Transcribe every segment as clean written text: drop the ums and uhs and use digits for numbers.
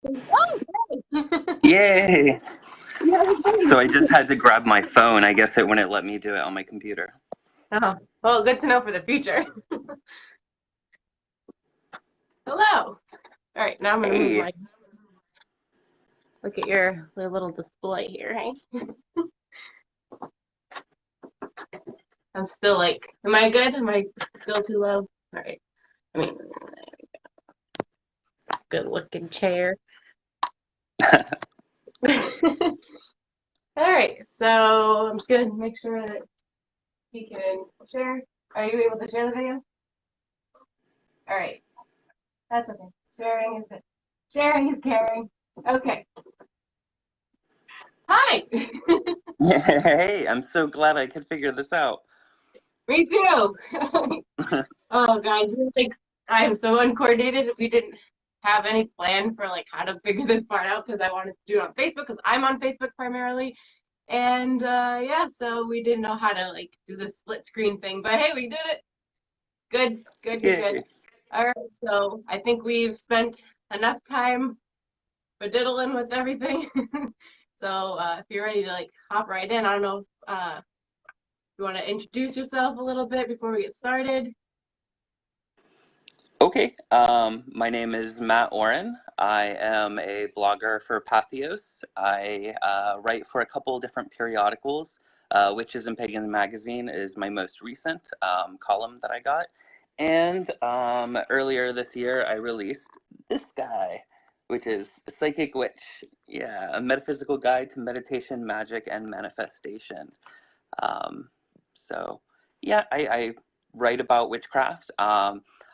Oh, great. Yay! Yeah, So I just had to grab my phone. I guess it wouldn't let me do it on my computer. oh, well, good to know for the future. Hello. All right, now I'm gonna move Hey! my look at your little display here, hey? I'm still like, am I good? Am I still too low? All right. I mean, good looking chair. All right, so I'm just gonna make sure that he can share. Are you able to share the video? All right, that's okay. Sharing is caring. Okay. Hi. Hey, I'm so glad I could figure this out. Me too. Oh, guys, like I am so uncoordinated. We didn't have any plan for like how to figure this part out because I wanted to do it on Facebook because I'm on Facebook primarily. And yeah, so we didn't know how to like do the split screen thing. But hey, we did it. Good, good, good, good. Yay! All right, so I think we've spent enough time diddling with everything. So if you're ready to like hop right in, I don't know if you want to introduce yourself a little bit before we get started. Okay, my name is Mat Auryn. I am a blogger for Patheos. I write for a couple different periodicals. Witches and Pagans magazine is my most recent column that I got. And earlier this year, I released this guy, which is Psychic Witch. Yeah, a metaphysical guide to meditation, magic, and manifestation. Um, so, yeah, I write about witchcraft.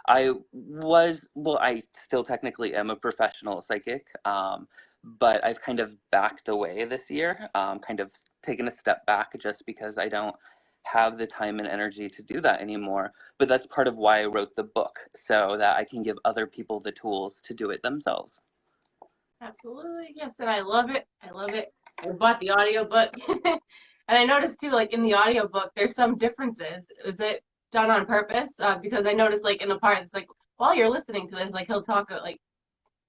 I still technically am a professional psychic, but I've kind of backed away this year, kind of taken a step back just because I don't have the time and energy to do that anymore. But that's part of why I wrote the book, so that I can give other people the tools to do it themselves. Absolutely, yes, and I love it. I love it. I bought the audiobook. And I noticed too, like in the audiobook, there's some differences. Is it done on purpose? Because I noticed like in the part, it's like while you're listening to this, like he'll talk like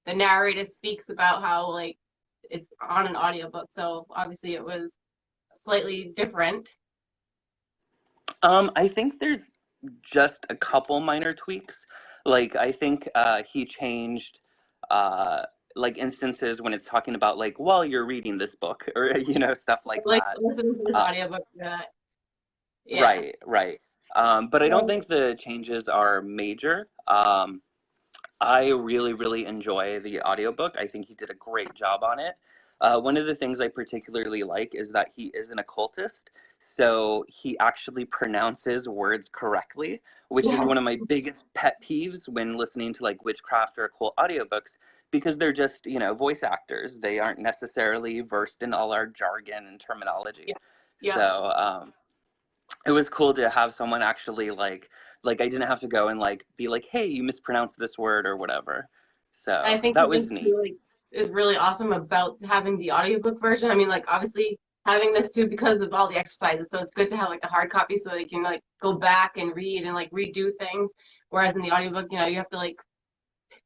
the narrator speaks about how like it's on an audiobook. So obviously it was slightly different. I think there's just a couple minor tweaks. Like I think he changed uh, like instances when it's talking about like while you're reading this book or stuff like Like that. listening to this Uh, audiobook, yeah. right, right. But I don't Well, think the changes are major. I really, really enjoy the audiobook. I think he did a great job on it. One of the things I particularly like is that he is an occultist, so he actually pronounces words correctly, which is one yes. of my biggest pet peeves when listening to like witchcraft or occult audiobooks, because they're just, voice actors. They aren't necessarily versed in all our jargon and terminology. Yeah. Yep. So it was cool to have someone actually like I didn't have to go and like be like, hey, you mispronounced this word or whatever. And So I think that was something neat. too like is really awesome about having the audiobook version. I mean, like obviously having this too because of all the exercises. So it's good to have like the hard copy so that you can like go back and read and like redo things. Whereas in the audiobook, you have to like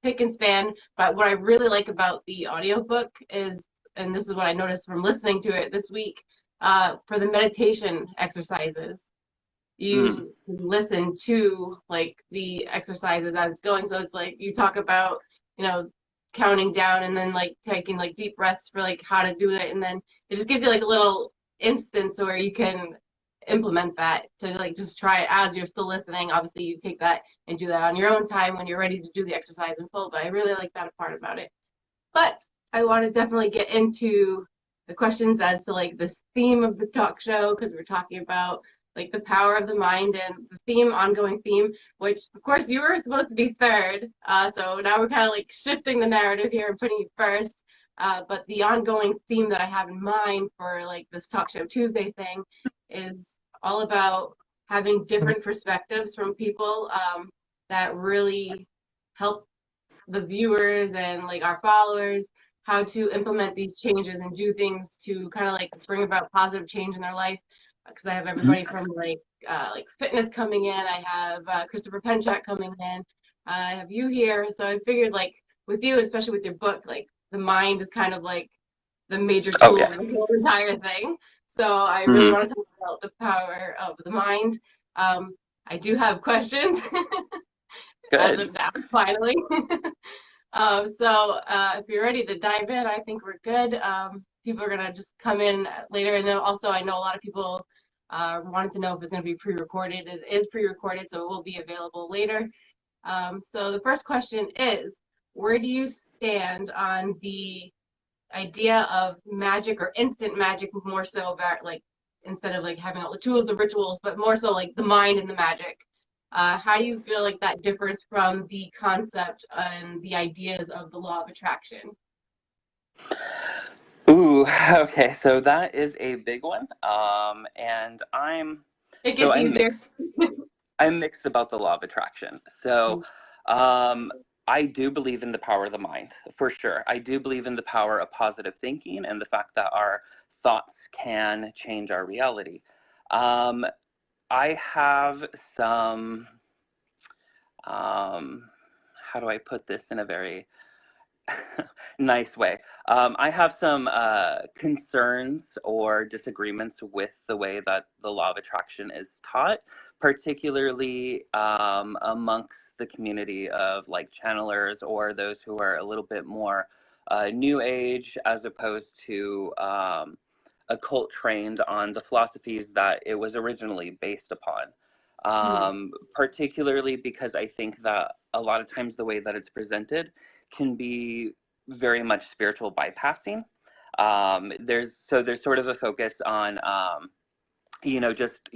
pick and span. But what I really like about the audiobook is, and this is what I noticed from listening to it this week, for the meditation exercises Mm. you listen to like the exercises as it's going. So it's like you talk about, you know, counting down and then like taking like deep breaths for like how to do it. And then it just gives you like a little instance where you can implement that to like just try it as you're still listening. Obviously you take that and do that on your own time when you're ready to do the exercise in full. But I really like that part about it. But I want to definitely get into the questions as to like this theme of the talk show because we're talking about like the power of the mind and the theme, ongoing theme, which of course you were supposed to be third. So now we're kind of like shifting the narrative here and putting you first. But the ongoing theme that I have in mind for like this talk show Tuesday thing is all about having different perspectives from people that really help the viewers and like our followers how to implement these changes and do things to kind of like bring about positive change in their life. Because I have everybody Mm-hmm. from like fitness coming in, I have Christopher Penchak coming in, I have you here. So I figured like with you, especially with your book, like the mind is kind of like the major Oh tool yeah. of the whole entire thing. So I really Mhm. want to talk about the power of the mind. I do have questions as Good. of now, finally. If you're ready to dive in, I think we're good. People are gonna just come in later, and then also I know a lot of people wanted to know if it's gonna be pre-recorded. It is pre-recorded, so it will be available later. So the first question is, where do you stand on the idea of magic or instant magic, more so about like instead of like having all the tools, the rituals, but more so like the mind and the magic? How do you feel like that differs from the concept and the ideas of the law of attraction? Ooh, okay, so that is a big one. And It so gets I'm easier. mixed. I'm mixed about the law of attraction. So, um, I do believe in the power of the mind, for sure. I do believe in the power of positive thinking and the fact that our thoughts can change our reality. Um, I have some, um, how do I put this in a very nice way? I have some concerns or disagreements with the way that the law of attraction is taught, particularly amongst the community of like channelers or those who are a little bit more new age as opposed to occult trained on the philosophies that it was originally based upon. Mhm. Particularly because I think that a lot of times the way that it's presented can be very much spiritual bypassing. There's sort of a focus on just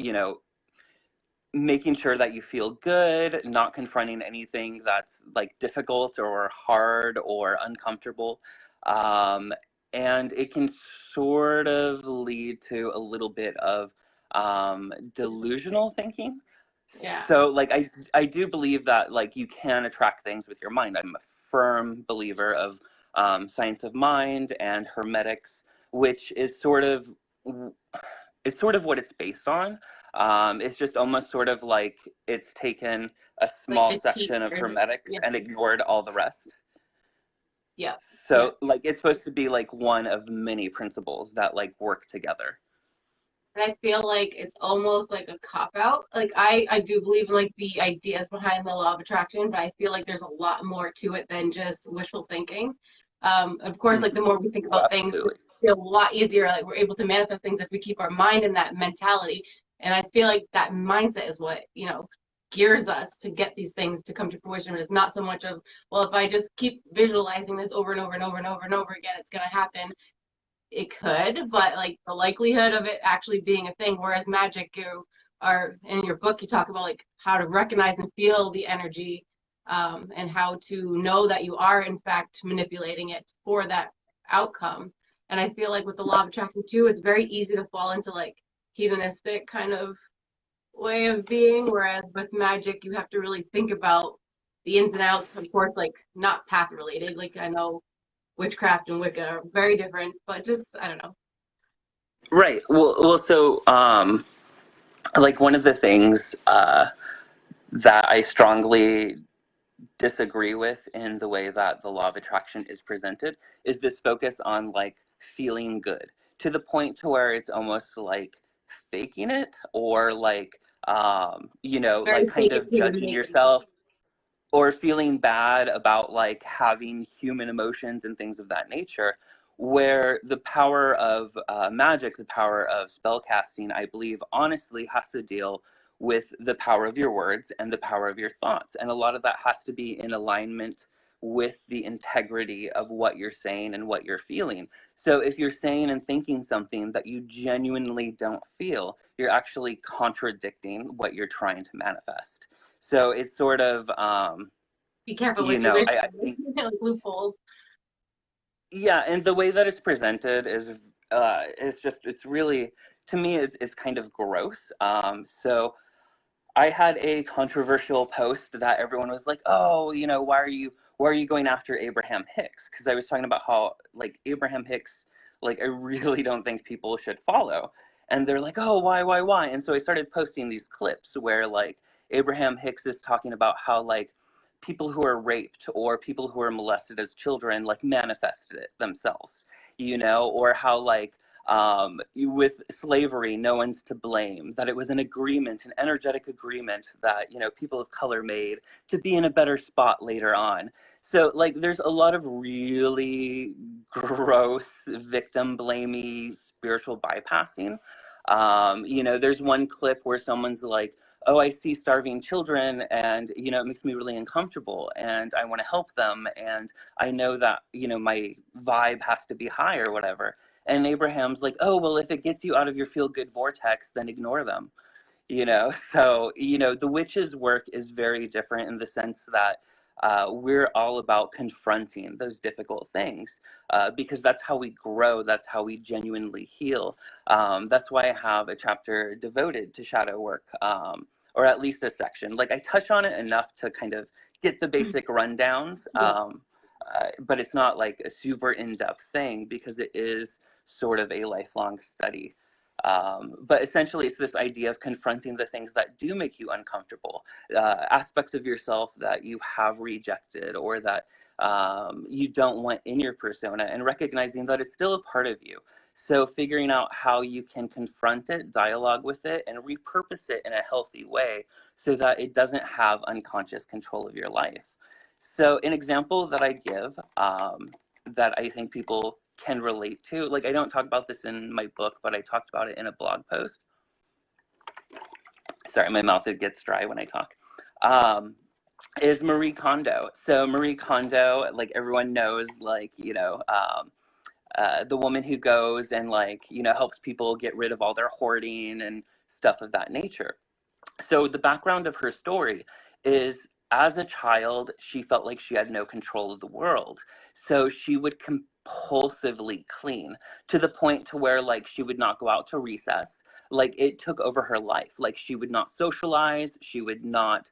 making sure that you feel good, not confronting anything that's like difficult or hard or uncomfortable. Um, and it can sort of lead to a little bit of delusional thinking. Yeah. So like I do believe that like you can attract things with your mind. I'm a firm believer of science of mind and hermetics, which is sort of what it's based on. It's just almost sort of like it's taken a Like small a section of teacher. hermetics Yeah. and ignored all the rest. Yeah. Yeah. So like it's supposed to be like one of many principles that like work together. And I feel like it's almost like a cop out. Like I do believe in like the ideas behind the law of attraction, but I feel like there's a lot more to it than just wishful thinking. Of course, like the Mm-hmm. more we think Oh, about things, absolutely. it's a lot easier. Like we're able to manifest things if we keep our mind in that mentality. And I feel like that mindset is what, gears us to get these things to come to fruition. But it's not so much of, well, if I just keep visualizing this over and over and over and over and over again, it's gonna happen. It could, but like the likelihood of it actually being a thing. Whereas magic, you are in your book, you talk about like how to recognize and feel the energy, and how to know that you are in fact manipulating it for that outcome. And I feel like with the law of attraction too, it's very easy to fall into like hedonistic kind of way of being. Whereas with magic, you have to really think about the ins and outs. Of course, like not path related. Like I know witchcraft and Wicca are very different, but just I don't know. Right. So like one of the things that I strongly disagree with in the way that the law of attraction is presented is this focus on like feeling good to the point to where it's almost like faking it or like Very like kind fake it of till you judging make it. yourself or feeling bad about like having human emotions and things of that nature, where the power of magic, the power of spell casting, I believe honestly has to deal with the power of your words and the power of your thoughts, and a lot of that has to be in alignment with the integrity of what you're saying and what you're feeling. So if you're saying and thinking something that you genuinely don't feel, you're actually contradicting what you're trying to manifest. So it's sort of, Be careful what you wish I for. think, Like loopholes. yeah, and the way that it's presented is just, it's really, to me, it's kind of gross. So I had a controversial post that everyone was like, oh, why are you going after Abraham Hicks? Because I was talking about how, like, Abraham Hicks, like, I really don't think people should follow. And they're like, oh, why? And so I started posting these clips where, like, Abraham Hicks is talking about how, like, people who are raped or people who are molested as children like manifested it themselves, you know, or how like with slavery, no one's to blame, that it was an agreement, an energetic agreement that, you know, people of color made to be in a better spot later on. So like there's a lot of really gross victim blamey spiritual bypassing. You know, there's one clip where someone's like, oh, I see starving children and, you know, it makes me really uncomfortable and I want to help them. And I know that, you know, my vibe has to be high or whatever. And Abraham's like, oh, well, if it gets you out of your feel good vortex, then ignore them. You know, so, you know, the witch's work is very different in the sense that we're all about confronting those difficult things because that's how we grow. That's how we genuinely heal. That's why I have a chapter devoted to shadow work, or at least a section. Like I touch on it enough to kind of get the basic rundowns, but it's not like a super in-depth thing because it is sort of a lifelong study. But essentially, it's this idea of confronting the things that do make you uncomfortable, aspects of yourself that you have rejected or that you don't want in your persona, and recognizing that it's still a part of you. So figuring out how you can confront it, dialogue with it, and repurpose it in a healthy way so that it doesn't have unconscious control of your life. So an example that I give that I think people can relate to, like I don't talk about this in my book, but I talked about it in a blog post. Sorry, my mouth, it gets dry when I talk. Is Marie Kondo. So Marie Kondo, like everyone knows, like, you know, the woman who goes and like, you know, helps people get rid of all their hoarding and stuff of that nature. So the background of her story is as a child, she felt like she had no control of the world. So she would compulsively clean to the point to where like she would not go out to recess. Like it took over her life. Like she would not socialize. She would not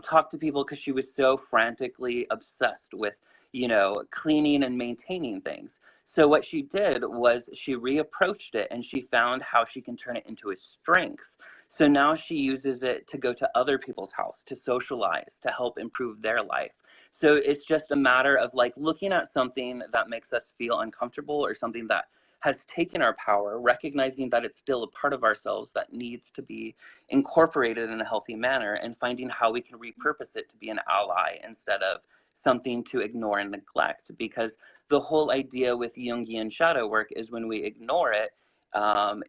talk to people because she was so frantically obsessed with, you know, cleaning and maintaining things. So what she did was she reapproached it and she found how she can turn it into a strength. So now she uses it to go to other people's house, to socialize, to help improve their life. So it's just a matter of like looking at something that makes us feel uncomfortable or something that has taken our power, recognizing that it's still a part of ourselves that needs to be incorporated in a healthy manner, and finding how we can repurpose it to be an ally instead of something to ignore and neglect. Because the whole idea with Jungian shadow work is when we ignore it,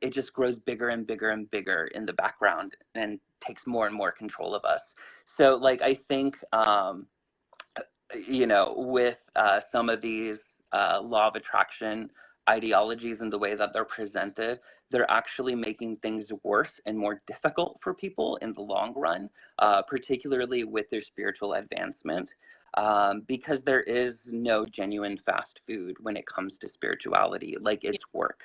it just grows bigger and bigger and bigger in the background and takes more and more control of us. So like, I think, you know, with some of these law of attraction ideologies and the way that they're presented, they're actually making things worse and more difficult for people in the long run, particularly with their spiritual advancement, because there is no genuine fast food when it comes to spirituality. Like it's work.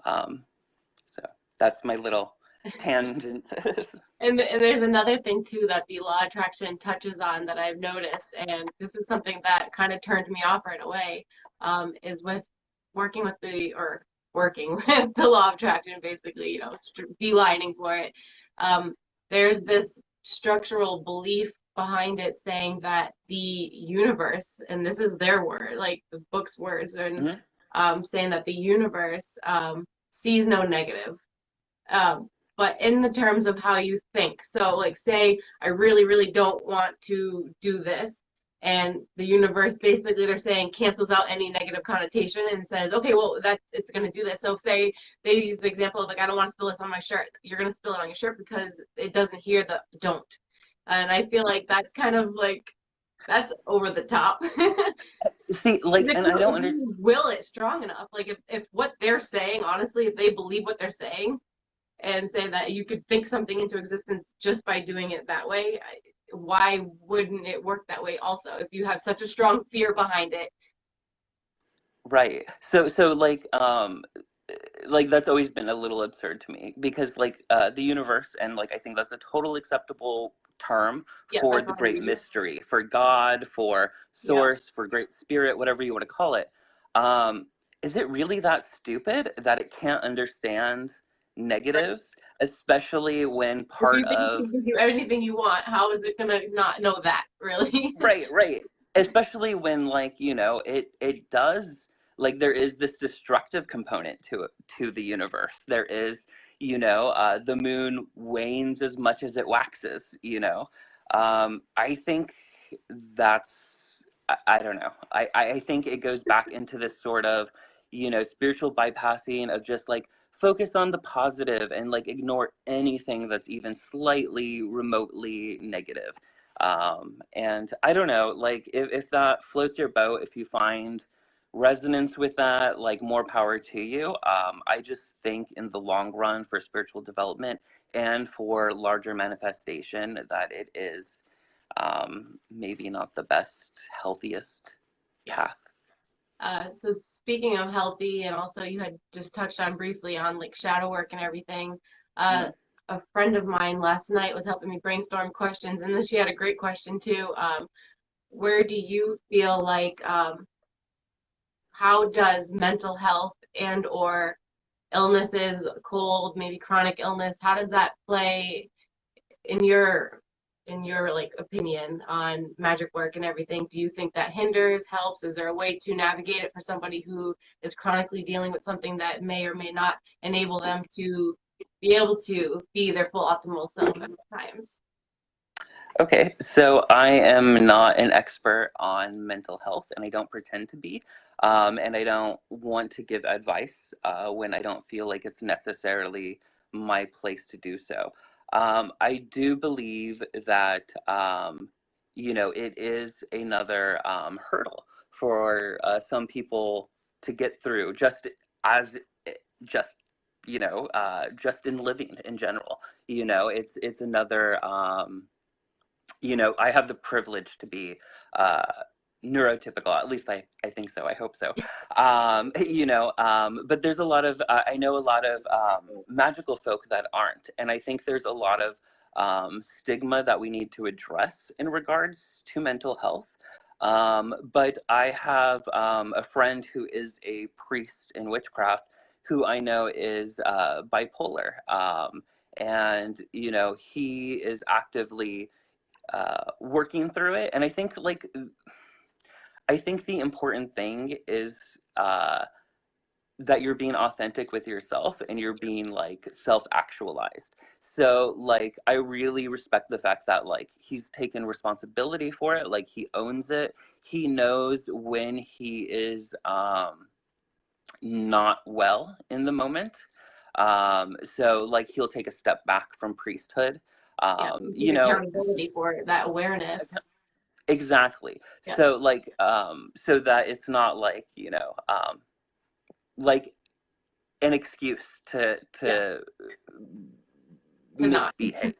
So that's my little tangent. And there's another thing too that the law of attraction touches on that I've noticed, and this is something that kind of turned me off right away, is with working with working with the law of attraction, basically, you know, beelining for it. There's this structural belief behind it saying that the universe, and this is their word, like the book's words, and saying that the universe sees no negative. But in the terms of how you think. So like say I really, really don't want to do this, and the universe basically they're saying cancels out any negative connotation and says, okay, well that it's gonna do this. So say they use the example of like I don't want to spill this on my shirt. You're gonna spill it on your shirt because it doesn't hear the don't. And I feel like that's kind of like that's over the top. See, like, and I don't understand. Will it strong enough? Like if what they're saying, honestly, if they believe what they're saying, and say that you could think something into existence just by doing it that way, why wouldn't it work that way also if you have such a strong fear behind it? Right. So like that's always been a little absurd to me because like the universe, and like I think that's a total acceptable term for the great mystery, for God, for source, for great spirit, whatever you want to call it. Is it really that stupid that it can't understand negatives? especially when If part you think of you can do anything you want, how is it gonna not know that, really? right, especially when, like, it does, like, there is this destructive component to the universe. There is, the moon wanes as much as it waxes. I think I don't know. I think it goes back into this sort of, spiritual bypassing of just like focus on the positive and like ignore anything that's even slightly remotely negative. And I don't know, like if that floats your boat, if you find resonance with that, like more power to you. I just think in the long run for spiritual development and for larger manifestation that it is maybe not the best, healthiest path. So speaking of healthy, and also you had just touched on briefly on like shadow work and everything. Uh, Mm. a friend of mine last night was helping me brainstorm questions, and then she had a great question too. Where do you feel like how does mental health and or illnesses, cold, maybe chronic illness, how does that play in your like opinion on magic work and everything? Do you think that hinders, helps? Is there a way to navigate it for somebody who is chronically dealing with something that may or may not enable them to be able to be their full optimal self at times? Okay, so I am not an expert on mental health, and I don't pretend to be. And I don't want to give advice when I don't feel like it's necessarily my place to do so. I do believe that, it is another hurdle for some people to get through, as just just in living in general. It's another. I have the privilege to be uh, neurotypical. At least I think so. I hope so. But there's a lot of, I know a lot of magical folk that aren't. And I think there's a lot of stigma that we need to address in regards to mental health. But I have a friend who is a priest in witchcraft who I know is bipolar. And, he is actively working through it. And I think the important thing is that you're being authentic with yourself and you're being like self-actualized. So like I really respect the fact that like he's taken responsibility for it, like he owns it. He knows when he is not well in the moment. So like he'll take a step back from priesthood. Yeah, Um, take you know, accountability for it, that awareness. Exactly. Yeah, So like so that it's not like, like an excuse to yeah, to not. misbehave.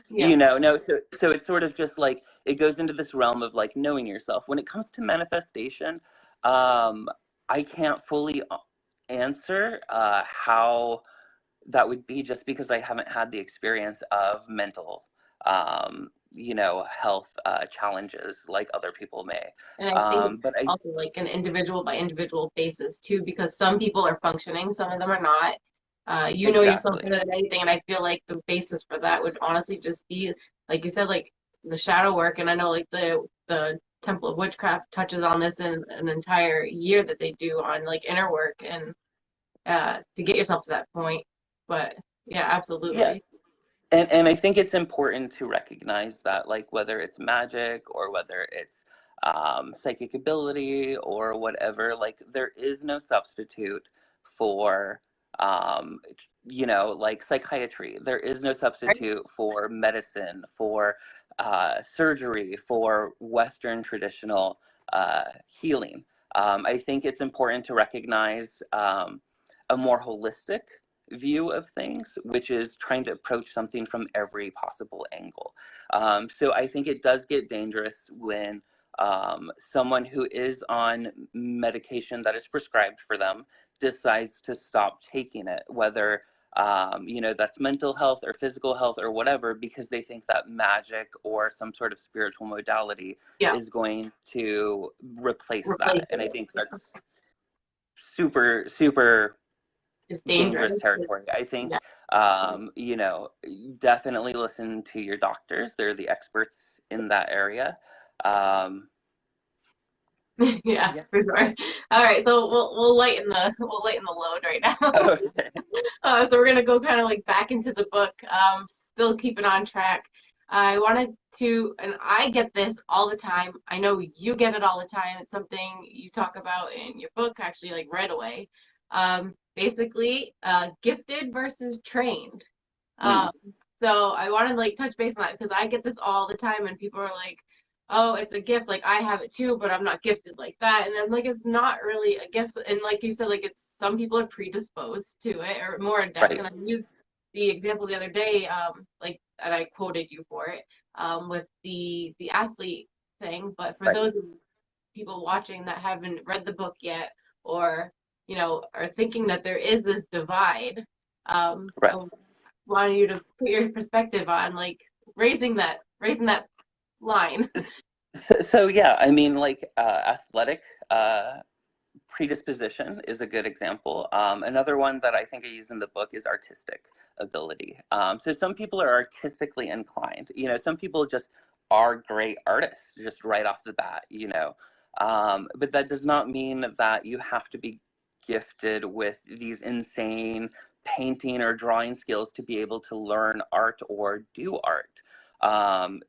Yeah, No, so it's sort of just like it goes into this realm of like knowing yourself. When it comes to manifestation, um I can't fully answer how that would be just because I haven't had the experience of mental, health challenges like other people may. and I think it's But I also like an individual by individual basis too, because some people are functioning, some of them are not. You know yourself exactly, better than anything, and I feel like the basis for that would honestly just be, like you said, like the shadow work. And I know like the Temple of Witchcraft touches on this in an entire year that they do on like inner work and to get yourself to that point. But yeah, yeah. absolutely. And I think it's important to recognize that, like, whether it's magic or whether it's psychic ability or whatever, like, there is no substitute for, like psychiatry. There is no substitute for medicine, for surgery, for Western traditional healing. I think it's important to recognize a more holistic view of things, which is trying to approach something from every possible angle. So I think it does get dangerous when someone who is on medication that is prescribed for them decides to stop taking it, whether that's mental health or physical health or whatever, because they think that magic or some sort of spiritual modality Yeah, is going to replace that. replace And I it. think that's super, super It's dangerous dangerous. territory. I think, Yeah. you know, definitely listen to your doctors. They're the experts in that area. Um, Yeah, yeah. for sure. All right, so we'll lighten the load right now. Okay. So we're gonna go kind of like back into the book. Still keeping on track. I wanted to, and I get this all the time. I know you get it all the time. It's something you talk about in your book, actually, like right away. Basically, gifted versus trained. Mm, Um, so I wanted to like touch base on that because I get this all the time, and people are like, "Oh, it's a gift. Like I have it too, but I'm not gifted like that." And I'm like, it's not really a gift. And like you said, like it's some people are predisposed to it or more adept. right, And I used the example the other day, like, and I quoted you for it, with the athlete thing. But for right, those people watching that haven't read the book yet, or are thinking that there is this divide, right. I wanted you to put your perspective on like raising that line. So yeah, I mean, like athletic predisposition is a good example. Another one that I think I use in the book is artistic ability. So some people are artistically inclined. You know, some people just are great artists just right off the bat. You know, but that does not mean that you have to be gifted with these insane painting or drawing skills to be able to learn art or do art.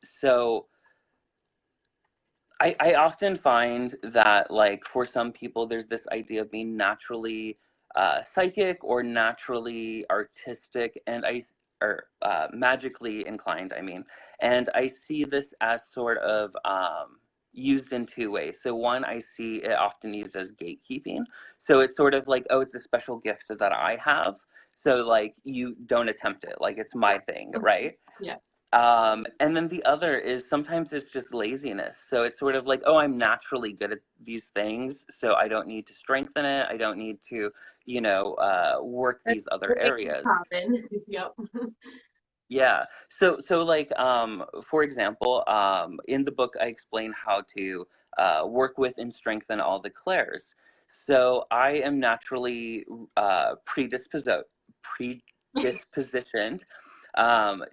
So I often find that, like, for some people, there's this idea of being naturally psychic or naturally artistic, or magically inclined, I mean. And I see this as sort of used in two ways. So, one, I see it often used as gatekeeping. So, it's sort of like, oh, it's a special gift that I have. So, like, you don't attempt it. Like, it's my thing, right? Yeah. And then the other is sometimes it's just laziness. So it's sort of like, oh, I'm naturally good at these things, so I don't need to strengthen it. I don't need to, work That's these other way too areas. common. Yep. Yeah. So like, for example, in the book, I explain how to work with and strengthen all the clairs. So I am naturally predispositioned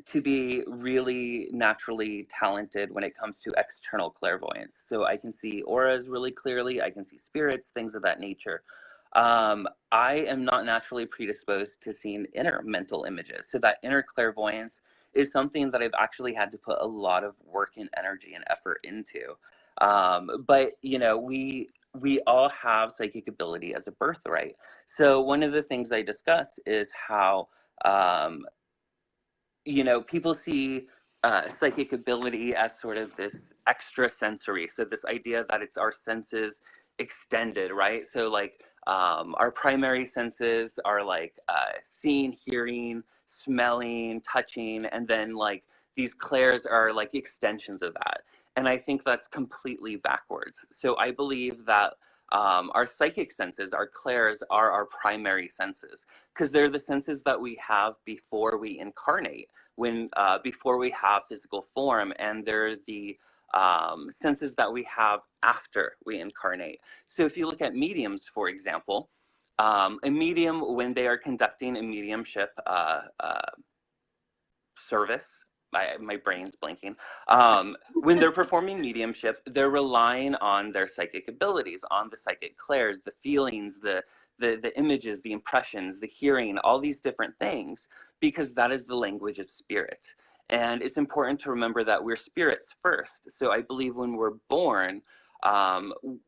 to be really naturally talented when it comes to external clairvoyance. So I can see auras really clearly. I can see spirits, things of that nature. I am not naturally predisposed to seeing inner mental images. So that inner clairvoyance is something that I've actually had to put a lot of work and energy and effort into. But we all have psychic ability as a birthright. So one of the things I discuss is how um, people see psychic ability as sort of this extra sensory. So this idea that it's our senses extended, right? So like our primary senses are like seeing, hearing, smelling, touching, and then like these clairs are like extensions of that. And I think that's completely backwards. So I believe that our psychic senses, our clairs, are our primary senses because they're the senses that we have before we incarnate, when before we have physical form, and they're the senses that we have after we incarnate. So if you look at mediums, for example, a medium, when they are conducting a mediumship service, my brain's blanking. When they're performing mediumship, they're relying on their psychic abilities, on the psychic clairs, the feelings, the images, the impressions, the hearing, all these different things, because that is the language of spirit. And it's important to remember that we're spirits first. So I believe when we're born,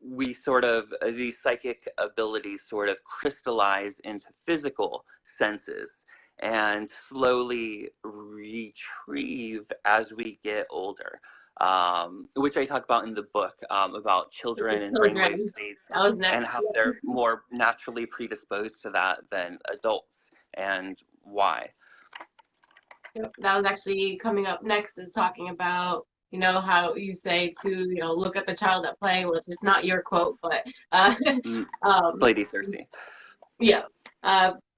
we sort of, these psychic abilities sort of crystallize into physical senses and slowly retrieve as we get older, which I talk about in the book, about With the children and brainwave children. states That was and next. how they're more naturally predisposed to that than adults, and why. Yep. That was actually coming up next is talking about, how you say to, look at the child at play, which is not your quote, but Mm, um Slady Cersei. yeah.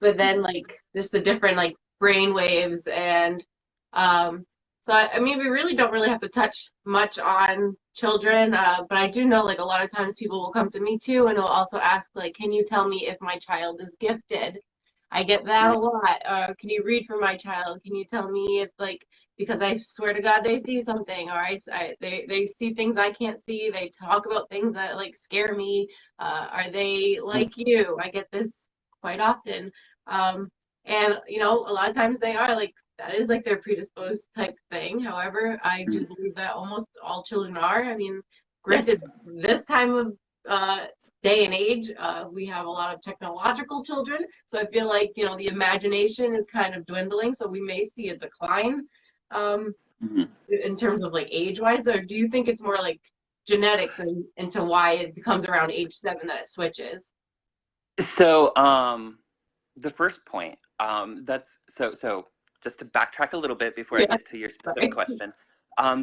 But then like just the different like brain waves and so I mean we really don't really have to touch much on children, but I do know like a lot of times people will come to me too and will also ask like, can you tell me if my child is gifted? I get that a lot. Can you read for my child? Can you tell me if like because I swear to God they see something, or they see things I can't see. They talk about things that like scare me. Are they like you? I get this quite often. And you know, a lot of times they are like that is like their predisposed type thing. However, I do believe that almost all children are. I mean, Yes. granted, this time of day and age, we have a lot of technological children. So I feel like, you know, the imagination is kind of dwindling. So we may see a decline um, Mhm. in terms of like age wise. Or do you think it's more like genetics and into why it becomes around age 7 that it switches? So, the first point, so just to backtrack a little bit before I Yeah, get to your specific sorry. question,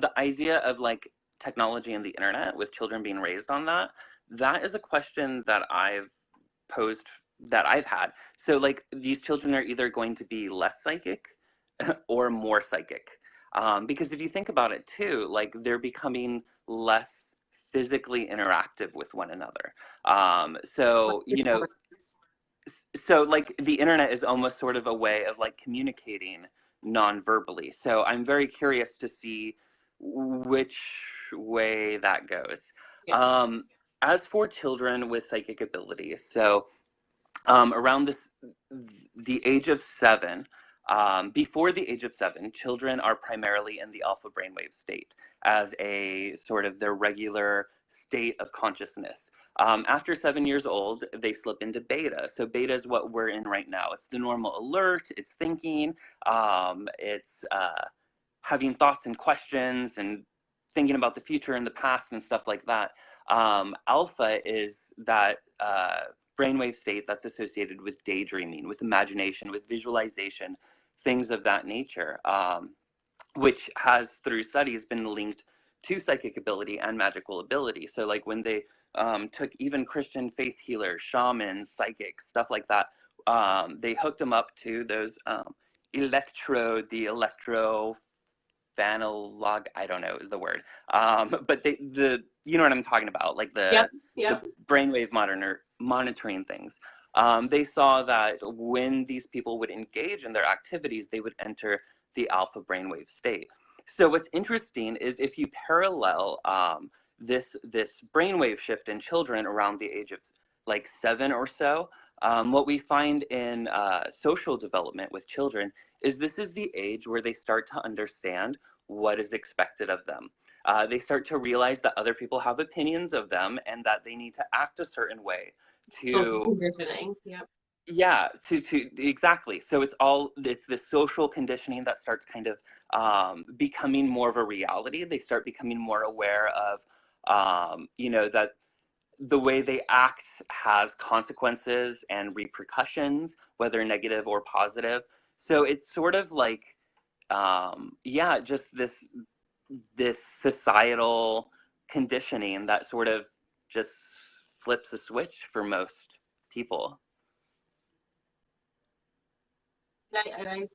the idea of like technology and the internet with children being raised on that, that is a question that I've posed, that I've had. So like these children are either going to be less psychic or more psychic. Because if you think about it too, like they're becoming less physically interactive with one another. So, you know, so like the internet is almost sort of a way of like communicating non-verbally. So I'm very curious to see which way that goes. Yeah. Um, as for children with psychic abilities, so around the age of 7, before the age of 7, children are primarily in the alpha brainwave state as a sort of their regular state of consciousness. After 7 years old, they slip into beta. So beta is what we're in right now. It's the normal alert, it's thinking, it's having thoughts and questions and thinking about the future and the past and stuff like that. Alpha is that brainwave state that's associated with daydreaming, with imagination, with visualization, things of that nature, which has, through studies, been linked to psychic ability and magical ability. So, like when they took even Christian faith healers, shamans, psychics, stuff like that, they hooked them up to those the electro phanolog, I don't know the word, but you know what I'm talking about, like Yep. the Yep. brainwave monitoring things. They saw that when these people would engage in their activities, they would enter the alpha brainwave state. So what's interesting is if you parallel this brainwave shift in children around the age of like 7 or so, what we find in social development with children is this is the age where they start to understand what is expected of them. They start to realize that other people have opinions of them and that they need to act a certain way Social to, conditioning. Yep. yeah, to exactly. So it's the social conditioning that starts kind of becoming more of a reality. They start becoming more aware of, you know, that the way they act has consequences and repercussions, whether negative or positive. So it's sort of like, yeah, just this societal conditioning that sort of just flips a switch for most people. And I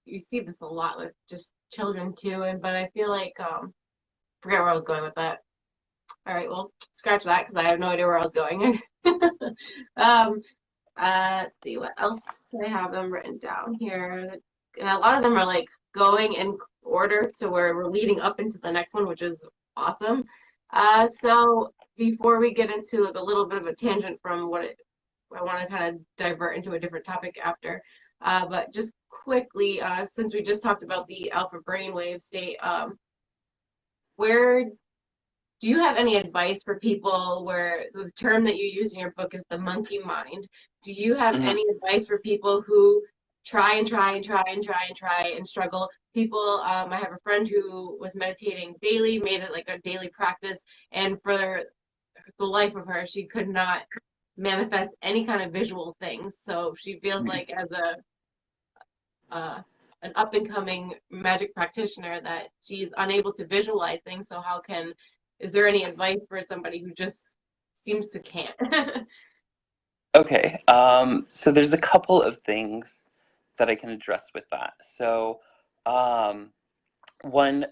you see this a lot with just children too, and but I feel like forget where I was going with that. All right, well, scratch that because I have no idea where I was going. um, let's see what else do I have them written down here, and a lot of them are like going in order to where we're leading up into the next one, which is awesome. So before we get into like a little bit of a tangent from I want to kind of divert into a different topic after. But just quickly, since we just talked about the alpha brainwave state, where do you have any advice for people where the term that you use in your book is the monkey mind? Do you have Mhm. any advice for people who try and try and try and try and try and struggle? People, I have a friend who was meditating daily, made it like a daily practice, and for the life of her, she could not manifest any kind of visual things. So she feels like as a uh, an up and coming magic practitioner that she's unable to visualize things. So is there any advice for somebody who just seems to can't? Okay, so there's a couple of things that I can address with that. So, um,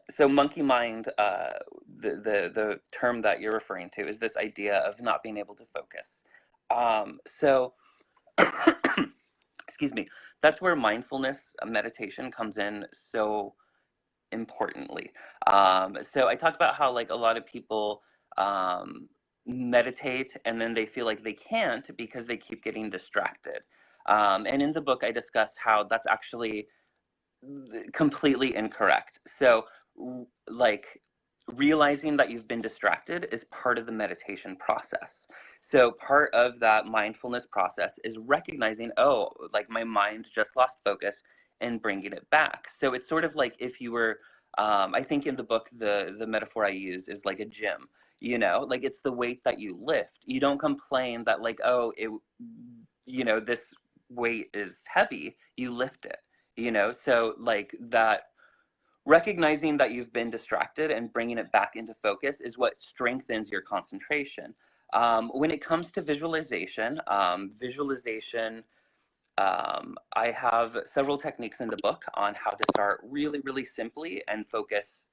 so monkey mind, the term that you're referring to is this idea of not being able to focus. So excuse me, that's where mindfulness meditation comes in so importantly. So I talked about how like a lot of people meditate and then they feel like they can't because they keep getting distracted. And in the book, I discuss how that's actually completely incorrect. So like realizing that you've been distracted is part of the meditation process. So part of that mindfulness process is recognizing, oh, like my mind just lost focus, and bringing it back. So it's sort of like if you were, I think in the book, the metaphor I use is like a gym, you know, like it's the weight that you lift. You don't complain that like, oh, it, you know, this weight is heavy, you lift it, you know. So like that, recognizing that you've been distracted and bringing it back into focus is what strengthens your concentration. When it comes to visualization, I have several techniques in the book on how to start really, really simply and focus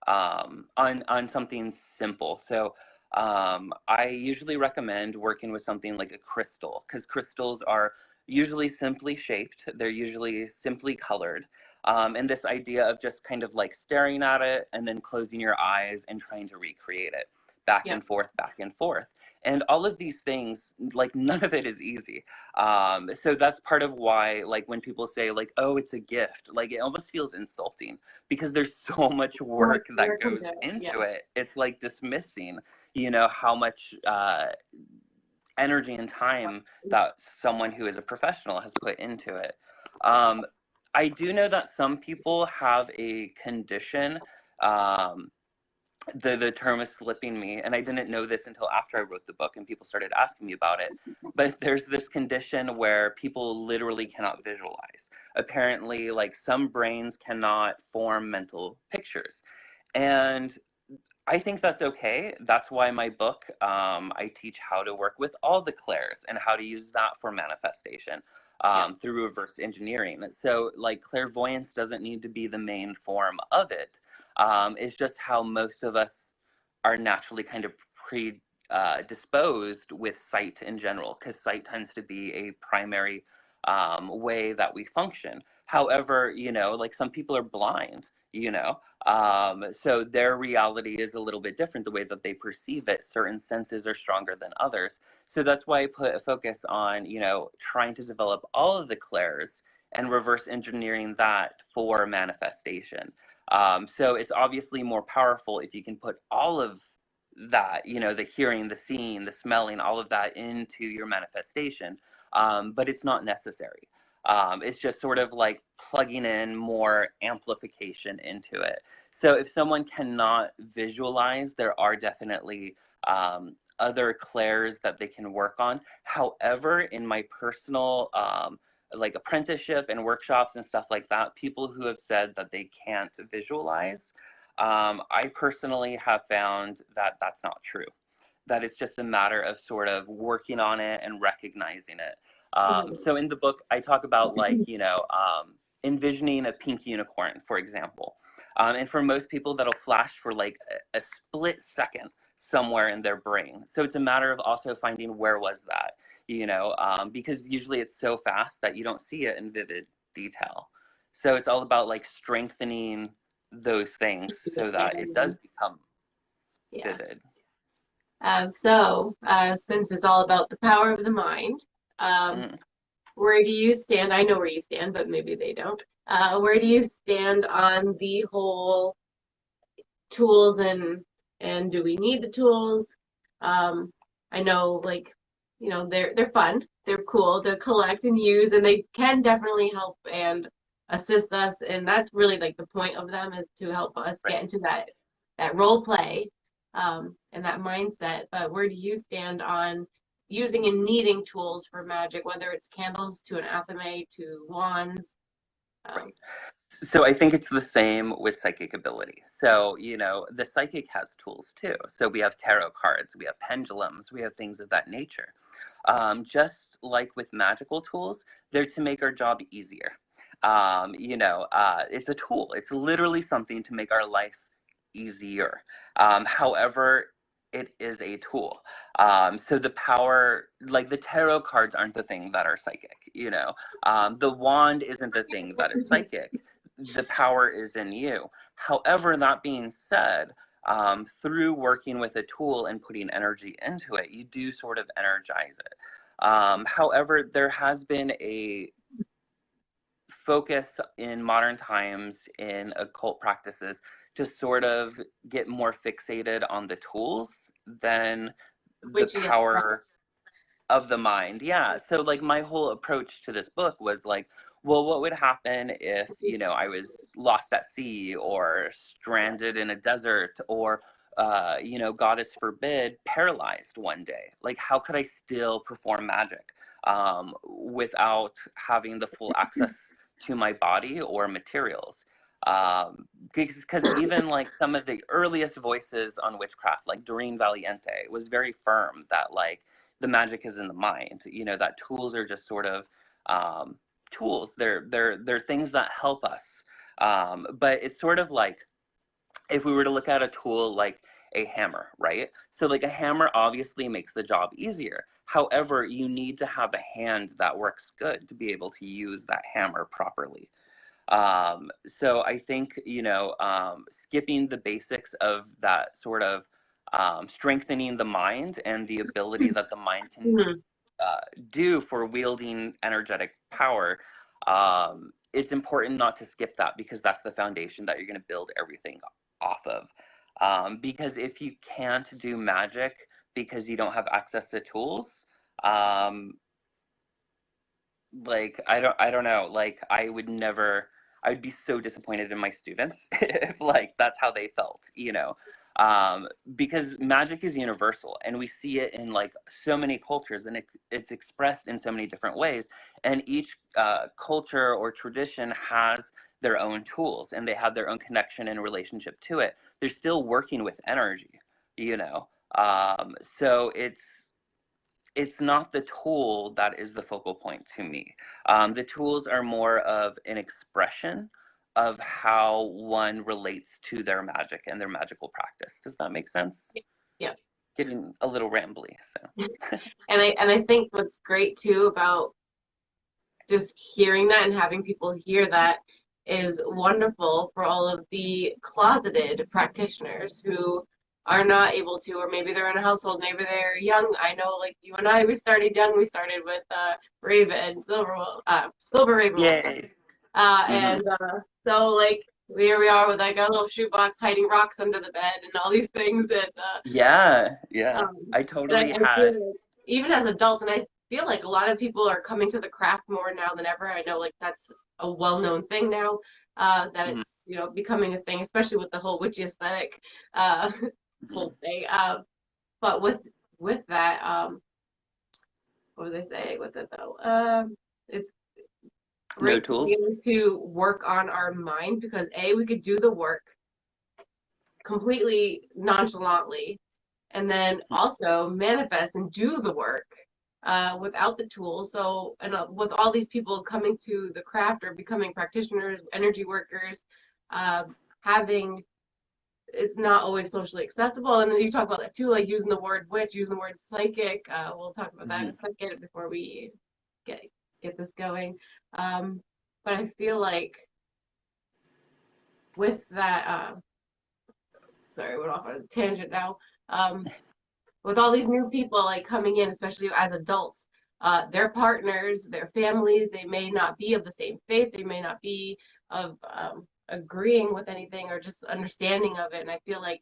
on something simple. So I usually recommend working with something like a crystal, because crystals are usually simply shaped. They're usually simply colored. And this idea of just kind of like staring at it and then closing your eyes and trying to recreate it back Yep. and forth, back and forth. And all of these things, like none of it is easy. So that's part of why, like when people say like, oh, it's a gift, like it almost feels insulting because there's so much work that goes into it. It's like dismissing, you know, how much energy and time that someone who is a professional has put into it. I do know that some people have a condition. The term is slipping me, and I didn't know this until after I wrote the book and people started asking me about it. But there's this condition where people literally cannot visualize. Apparently, like some brains cannot form mental pictures. And I think that's okay. That's why my book, I teach how to work with all the clairs and how to use that for manifestation through reverse engineering. So like clairvoyance doesn't need to be the main form of it. It's just how most of us are naturally kind of predisposed with sight in general, because sight tends to be a primary way that we function. However, you know, like some people are blind, you know, so their reality is a little bit different, the way that they perceive it. Certain senses are stronger than others. So that's why I put a focus on, you know, trying to develop all of the clairs and reverse engineering that for manifestation. So it's obviously more powerful if you can put all of that, you know, the hearing, the seeing, the smelling, all of that into your manifestation. But it's not necessary. It's just sort of like plugging in more amplification into it. So if someone cannot visualize, there are definitely other clairs that they can work on. However, in my personal like apprenticeship and workshops and stuff like that, people who have said that they can't visualize, I personally have found that that's not true. That it's just a matter of sort of working on it and recognizing it. So in the book, I talk about like, you know, envisioning a pink unicorn, for example. And for most people, that'll flash for like a split second somewhere in their brain. So it's a matter of also finding where was that, you know, because usually it's so fast that you don't see it in vivid detail. So it's all about like strengthening those things so that it does become vivid. Since it's all about the power of the mind, where do you stand? I know where you stand, but maybe they don't. Where do you stand on the whole tools and do we need the tools? I know, like, you know, they're fun, they're cool to collect and use, and they can definitely help and assist us, and that's really like the point of them, is to help us get into that role play and that mindset. But where do you stand on using and needing tools for magic, whether it's candles to an athame to wands? So I think it's the same with psychic ability. So, you know, the psychic has tools too. So we have tarot cards, we have pendulums, we have things of that nature. Just like with magical tools, they're to make our job easier. You know, it's a tool. It's literally something to make our life easier. However, it is a tool. So the power, like the tarot cards aren't the thing that are psychic, you know. The wand isn't the thing that is psychic. The power is in you. However, that being said, through working with a tool and putting energy into it, you do sort of energize it. However, there has been a focus in modern times in occult practices to sort of get more fixated on the tools than the Which yes, power of the mind. Yeah. So like my whole approach to this book was like, well, what would happen if, you know, I was lost at sea or stranded in a desert or, you know, goddess forbid, paralyzed one day? Like, how could I still perform magic without having the full access to my body or materials? Because even like some of the earliest voices on witchcraft, like Doreen Valiente, was very firm that like, the magic is in the mind, you know, that tools are just sort of tools. They're things that help us. But it's sort of like if we were to look at a tool like a hammer, right? So like a hammer obviously makes the job easier. However, you need to have a hand that works good to be able to use that hammer properly. So I think, you know, skipping the basics of that sort of strengthening the mind and the ability that the mind can Mhm. do for wielding energetic power, it's important not to skip that because that's the foundation that you're going to build everything off of. Because if you can't do magic because you don't have access to tools, um, like I don't know, like I would be so disappointed in my students if like that's how they felt, you know. Because magic is universal and we see it in like so many cultures and it's expressed in so many different ways, and each culture or tradition has their own tools and they have their own connection and relationship to it. They're still working with energy, you know. So it's not the tool that is the focal point to me. The tools are more of an expression of how one relates to their magic and their magical practice. Does that make sense? Yeah. Getting a little rambly. So. And I think what's great too about just hearing that and having people hear that is wonderful for all of the closeted practitioners who are not able to, or maybe they're in a household, maybe they're young. I know, like you and I, we started young. We started with Raven, Silver Raven, Yay. and so like here we are with like a little shoebox hiding rocks under the bed and all these things that Yeah, yeah. um, I that totally I feel had. like, even as adults, and I feel like a lot of people are coming to the craft more now than ever. I know like that's a well-known thing now, that Mhm, it's, you know, becoming a thing, especially with the whole witchy aesthetic uh, mhm. whole thing. But with that, what was I saying with it though? It's No great to be tools? able to work on our mind because A, we could do the work completely nonchalantly and then also manifest and do the work without the tools. So, and with all these people coming to the craft or becoming practitioners, energy workers, uh, having it's not always socially acceptable. And you talk about that too, like using the word witch, using the word psychic. We'll talk about that in Mhm, a second before we get get this going. But I feel like with that, sorry, I went off on a tangent now. Um, with all these new people like coming in, especially as adults, their partners, their families, they may not be of the same faith, they may not be of agreeing with anything or just understanding of it. And I feel like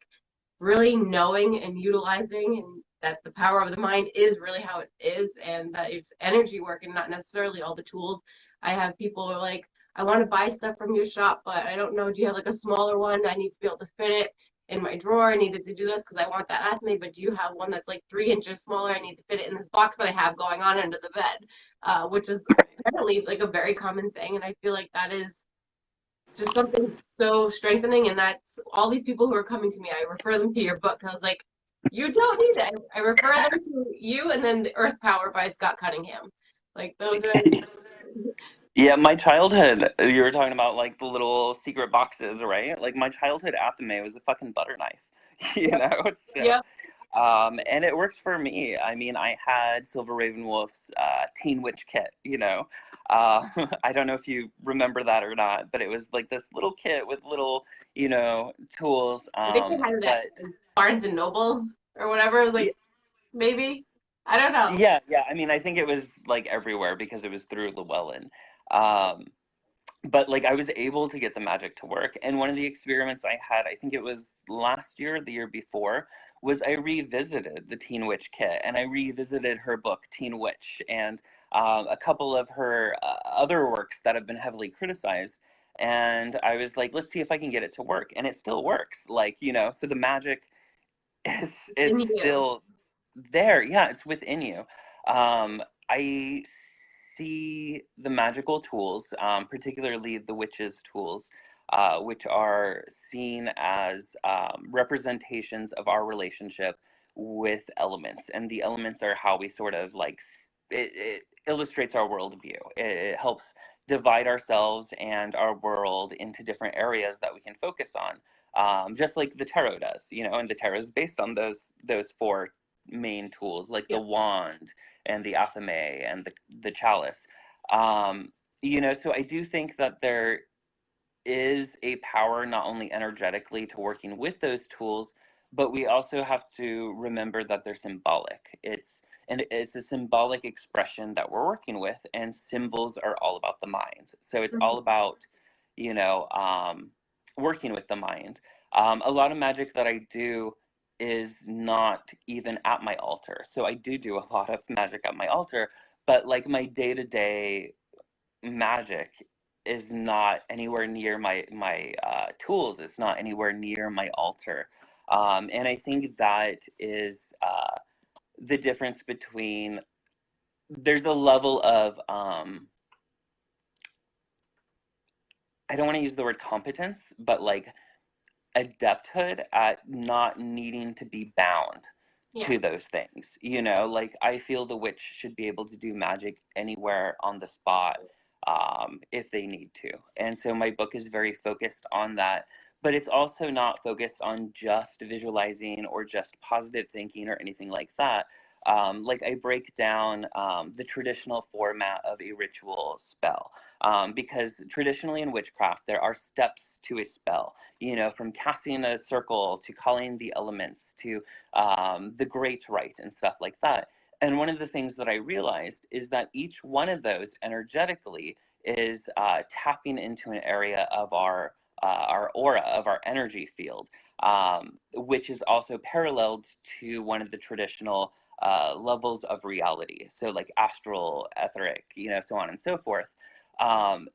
really knowing and utilizing and that the power of the mind is really how it is and that it's energy work and not necessarily all the tools. I have people who are like, I want to buy stuff from your shop, but I don't know, do you have like a smaller one? I need to be able to fit it in my drawer. I needed to do this because I want that Athame, but do you have one that's like 3 inches smaller? I need to fit it in this box that I have going on under the bed, which is apparently like a very common thing. And I feel like that is just something so strengthening. And that's all these people who are coming to me. I refer them to your book. I was like, you don't need it. I refer them to you and then The Earth Power by Scott Cunningham. Like those are mhm. Yeah, my childhood, you were talking about like the little secret boxes, right? Like my childhood Athame was a fucking butter knife, you yep, know? So yep. And it works for me. I mean, I had Silver Raven Wolf's Teen Witch kit, you know. I don't know if you remember that or not, but it was like this little kit with little, you know, tools. I think they had it at But Barnes and Nobles or whatever. It was like, maybe. I don't know. yeah, yeah. I mean, I think it was like everywhere because it was through Llewellyn. Um, but like I was able to get the magic to work. And one of the experiments I had, I think it was last year or the year before, was I revisited the Teen Witch kit and I revisited her book, Teen Witch, and a couple of her other works that have been heavily criticized. And I was like, let's see if I can get it to work. And it still works. Like, you know, so the magic is In you. still there. Yeah, it's within you. I see the magical tools, particularly the witches' tools, which are seen as representations of our relationship with elements. And the elements are how we sort of like, it illustrates our worldview. It helps divide ourselves and our world into different areas that we can focus on. Just like the tarot does, you know, and the tarot is based on those four main tools, like the Yep. wand and the athame and the chalice. Um, you know, so I do think that there is a power not only energetically to working with those tools, but we also have to remember that they're symbolic. It's a symbolic expression that we're working with, and symbols are all about the mind. So it's all about, you know, working with the mind. A lot of magic that I do is not even at my altar. So I do a lot of magic at my altar, but like my day-to-day magic is not anywhere near my tools. It's not anywhere near my altar. And I think that is the difference between, there's a level of I don't want to use the word competence, but like adepthood at not needing to be bound Yeah. to those things. You know, like I feel the witch should be able to do magic anywhere on the spot, if they need to. And so my book is very focused on that. But it's also not focused on just visualizing or just positive thinking or anything like that. Like I break down the traditional format of a ritual spell, because traditionally in witchcraft there are steps to a spell, you know, from casting a circle to calling the elements to the great rite and stuff like that. And one of the things that I realized is that each one of those energetically is tapping into an area of our aura, of our energy field, which is also paralleled to one of the traditional levels of reality. So like astral, etheric, you know, so on and so forth.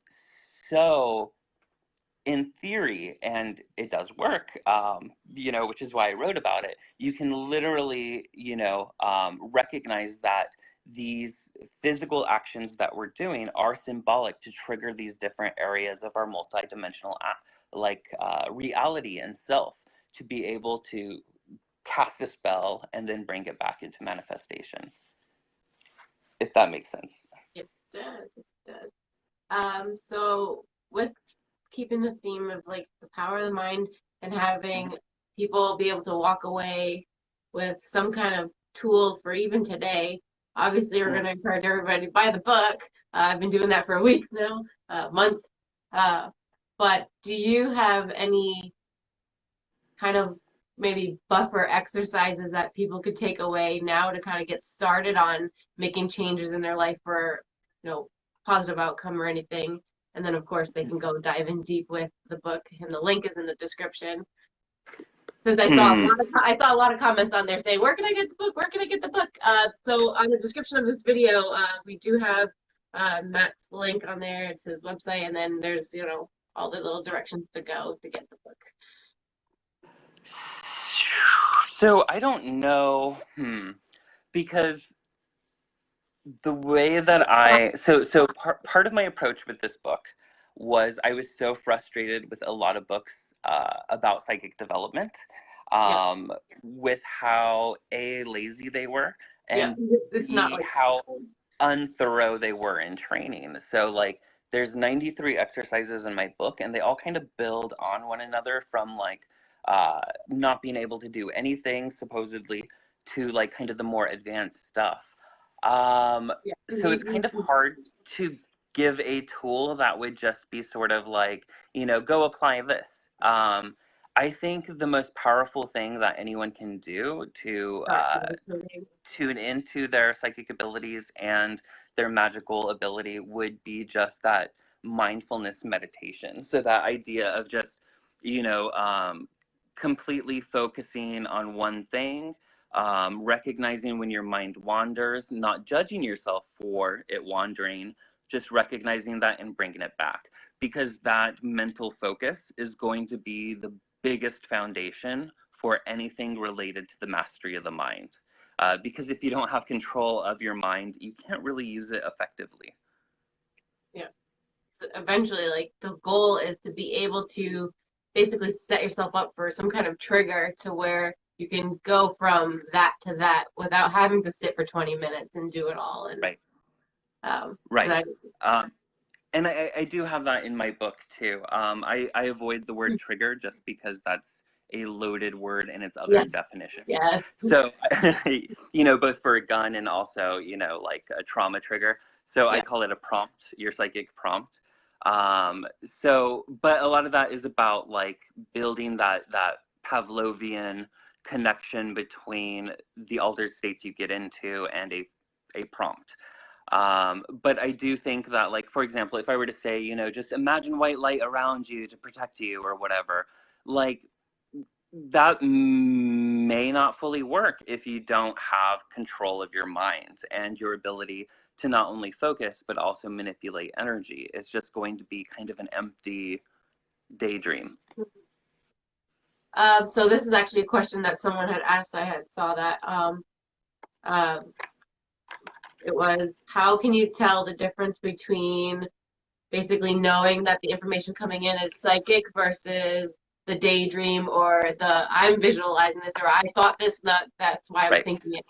So in theory, and it does work, you know, which is why I wrote about it, you can literally, you know, recognize that these physical actions that we're doing are symbolic to trigger these different areas of our multidimensional, reality and self, to be able to cast a spell and then bring it back into manifestation, if that makes sense. It does. It does. So with keeping the theme of like the power of the mind and having people be able to walk away with some kind of tool for even today, obviously we're going to encourage everybody to buy the book. I've been doing that for a week now, month. But do you have any kind of maybe buffer exercises that people could take away now to kind of get started on making changes in their life for, you know, positive outcome or anything? And then of course they can go dive in deep with the book, and the link is in the description. Since I saw a lot of comments on there saying, "Where can I get the book? Where can I get the book?" So on the description of this video, we do have Matt's link on there. It's his website, and then there's, you know, all the little directions to go to get the book. So I don't know, because the way that part of my approach with this book was I was so frustrated with a lot of books about psychic development, Yep. with how lazy they were, Yeah, and it's not like how unthorough they were in training. So like there's 93 exercises in my book, and they all kind of build on one another, from like not being able to do anything supposedly to like kind of the more advanced stuff. Yeah. So it's kind of hard to give a tool that would just be sort of like, go apply this. I think the most powerful thing that anyone can do to tune into their psychic abilities and their magical ability would be just that mindfulness meditation. So that idea of just, completely focusing on one thing, recognizing when your mind wanders, not judging yourself for it wandering, just recognizing that and bringing it back. Because that mental focus is going to be the biggest foundation for anything related to the mastery of the mind. Because if you don't have control of your mind, you can't really use it effectively. Yeah. So eventually, like the goal is to be able to basically set yourself up for some kind of trigger to where you can go from that to that without having to sit for 20 minutes and do it all. And Right. right. And I do have that in my book too. I avoid the word trigger just because that's a loaded word in its other definition. Yes. So, both for a gun and also, like a trauma trigger. So I call it a prompt, your psychic prompt. But a lot of that is about like building that Pavlovian connection between the altered states you get into and a prompt. But I do think that, like, for example, if I were to say, just imagine white light around you to protect you or whatever, like, that may not fully work if you don't have control of your mind and your ability to not only focus, but also manipulate energy. It's just going to be kind of an empty daydream. So this is actually a question that someone had asked. I had saw that. It was, how can you tell the difference between basically knowing that the information coming in is psychic versus the daydream or the I'm visualizing this or I thought this, that's why I'm thinking it.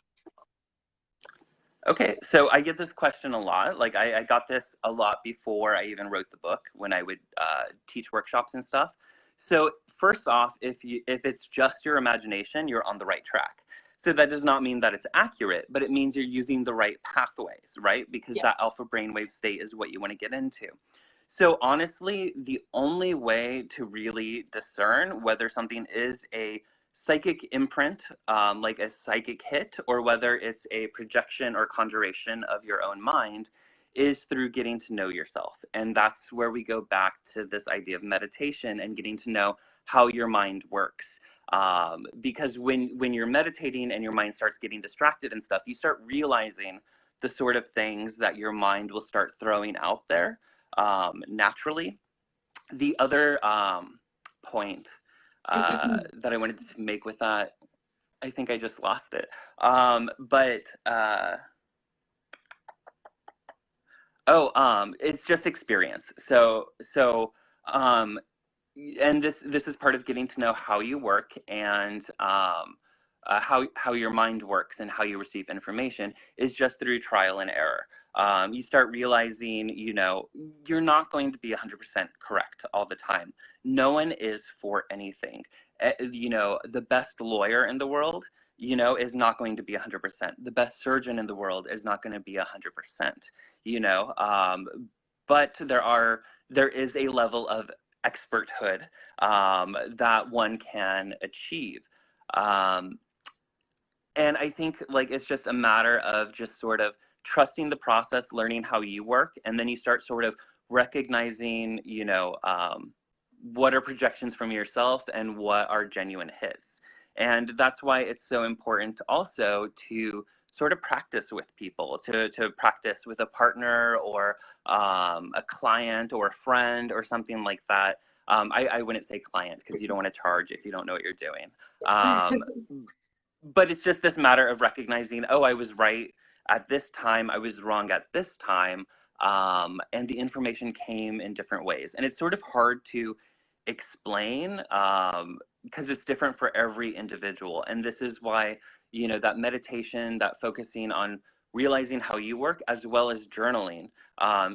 Okay, so I get this question a lot. Like I got this a lot before I even wrote the book when I would teach workshops and stuff. So first off, if it's just your imagination, you're on the right track. So that does not mean that it's accurate, but it means you're using the right pathways, right? Because that alpha brainwave state is what you want to get into. So honestly, the only way to really discern whether something is a psychic imprint, like a psychic hit, or whether it's a projection or conjuration of your own mind, is through getting to know yourself. And that's where we go back to this idea of meditation and getting to know how your mind works. Because when you're meditating and your mind starts getting distracted and stuff, you start realizing the sort of things that your mind will start throwing out there naturally. The other point that I wanted to make with that, I think I just lost it. It's just experience. And this is part of getting to know how you work and how your mind works and how you receive information is just through trial and error. You start realizing, you're not going to be 100% correct all the time. No one is for anything. The best lawyer in the world, is not going to be 100%. The best surgeon in the world is not going to be 100%, but there is a level of experthood that one can achieve. And I think like it's just a matter of just sort of trusting the process, learning how you work, and then you start sort of recognizing, what are projections from yourself and what are genuine hits. And that's why it's so important also to sort of practice with people, to practice with a partner or a client or a friend or something like that. I wouldn't say client because you don't want to charge if you don't know what you're doing. But it's just this matter of recognizing, oh, I was right at this time, I was wrong at this time, and the information came in different ways. And it's sort of hard to explain because it's different for every individual. And this is why, that meditation, that focusing on realizing how you work, as well as journaling,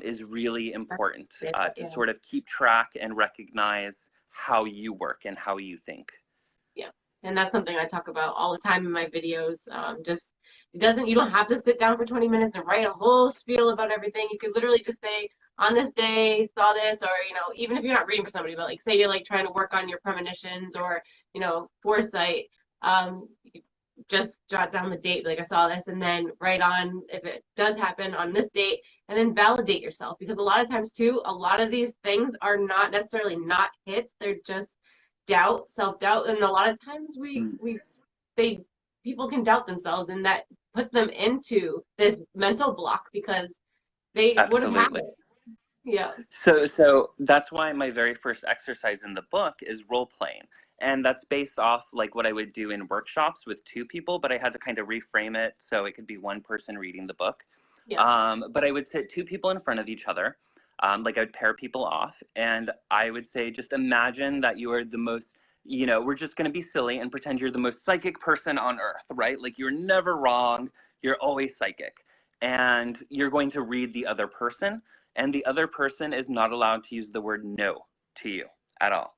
is really important to sort of keep track and recognize how you work and how you think. Yeah. And that's something I talk about all the time in my videos. Just it doesn't you don't have to sit down for 20 minutes and write a whole spiel about everything. You could literally just say, on this day, saw this, or even if you're not reading for somebody, but like say you're like trying to work on your premonitions or foresight, you just jot down the date, like I saw this, and then write on if it does happen on this date, and then validate yourself because a lot of times too, a lot of these things are not necessarily not hits, they're just doubt, self-doubt, and a lot of times they people can doubt themselves, and that puts them into this mental block because they would have had Absolutely. it. Yeah. So that's why my very first exercise in the book is role playing. And that's based off like what I would do in workshops with two people, but I had to kind of reframe it so it could be one person reading the book. Yeah. But I would sit two people in front of each other. Like I would pair people off and I would say, just imagine that you are the most, we're just going to be silly and pretend you're the most psychic person on earth, right? Like you're never wrong. You're always psychic. And you're going to read the other person, and the other person is not allowed to use the word no to you at all.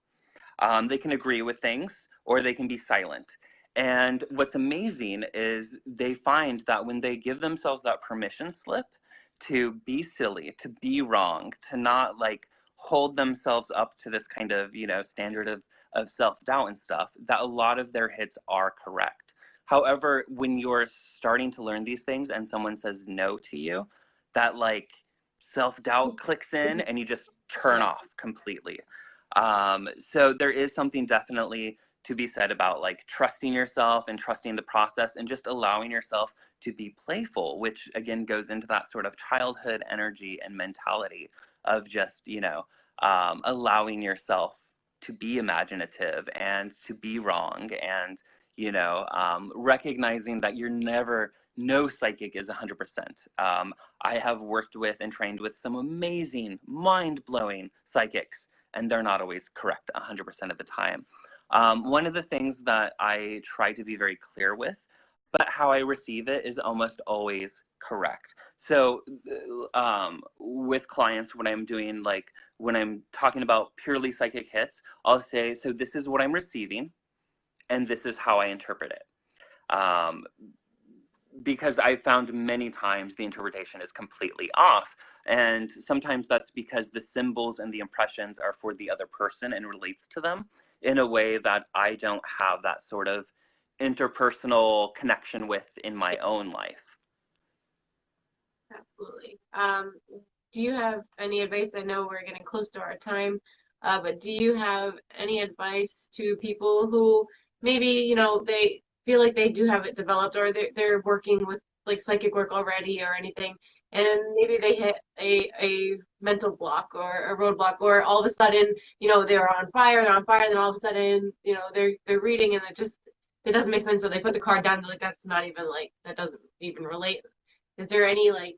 They can agree with things or they can be silent. And what's amazing is they find that when they give themselves that permission slip to be silly, to be wrong, to not like hold themselves up to this kind of, standard of self-doubt and stuff, that a lot of their hits are correct. However, when you're starting to learn these things and someone says no to you, that like self-doubt clicks in and you just turn Yeah. off completely. So there is something definitely to be said about like trusting yourself and trusting the process and just allowing yourself to be playful, which again goes into that sort of childhood energy and mentality of just, allowing yourself to be imaginative and to be wrong and, recognizing that you're never, no psychic is 100%. I have worked with and trained with some amazing, mind-blowing psychics, and they're not always correct 100% of the time. One of the things that I try to be very clear with, but how I receive it is almost always correct. So with clients, when I'm doing like, when I'm talking about purely psychic hits, I'll say, so this is what I'm receiving, and this is how I interpret it. Because I've found many times the interpretation is completely off. And sometimes that's because the symbols and the impressions are for the other person and relates to them in a way that I don't have that sort of interpersonal connection with in my own life. Absolutely. Do you have any advice? I know we're getting close to our time, but do you have any advice to people who maybe, they feel like they do have it developed or they're working with like psychic work already or anything, and maybe they hit a mental block or a roadblock, or all of a sudden, they're on fire, then all of a sudden, they're reading and it doesn't make sense, or they put the card down, they're like, that's not even like, that doesn't even relate. Is there any like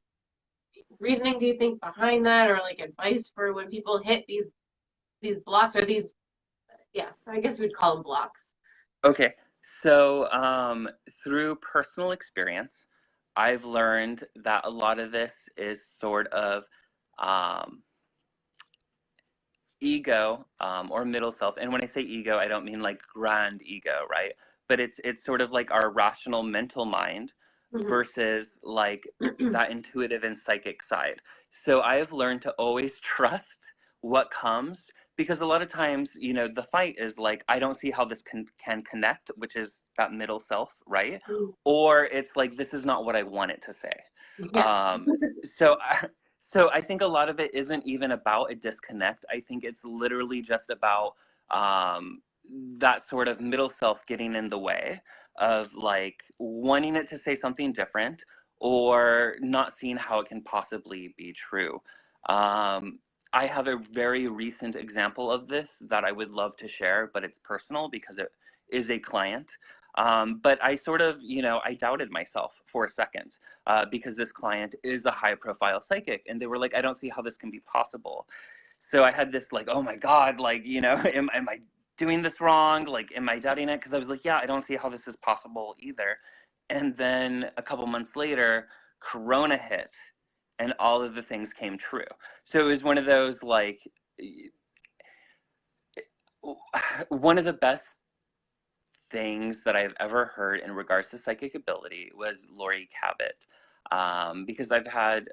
reasoning do you think behind that, or like advice for when people hit these blocks, or these, yeah, I guess we'd call them blocks. Okay, so through personal experience, I've learned that a lot of this is sort of um, ego or middle self. And when I say ego, I don't mean like grand ego, right? But it's sort of like our rational mental mind Hmm. versus like that intuitive and psychic side. So I have learned to always trust what comes, because a lot of times, the fight is like, I don't see how this can connect, which is that middle self, right? Or it's like, this is not what I want it to say. Yeah. Um, so so I think a lot of it isn't even about a disconnect. I think it's literally just about um, that sort of middle self getting in the way of like wanting it to say something different or not seeing how it can possibly be true. Um, I have a very recent example of this that I would love to share, but it's personal because it is a client. But I sort of, I doubted myself for a second because this client is a high profile psychic, and they were like, I don't see how this can be possible. So I had this like, oh my God, like, am I doing this wrong? Like, am I doubting it? Because I was like, yeah, I don't see how this is possible either. And then a couple months later, Corona hit and all of the things came true. So it was one of those like, one of the best things that I've ever heard in regards to psychic ability was Lori Cabot. Because I've had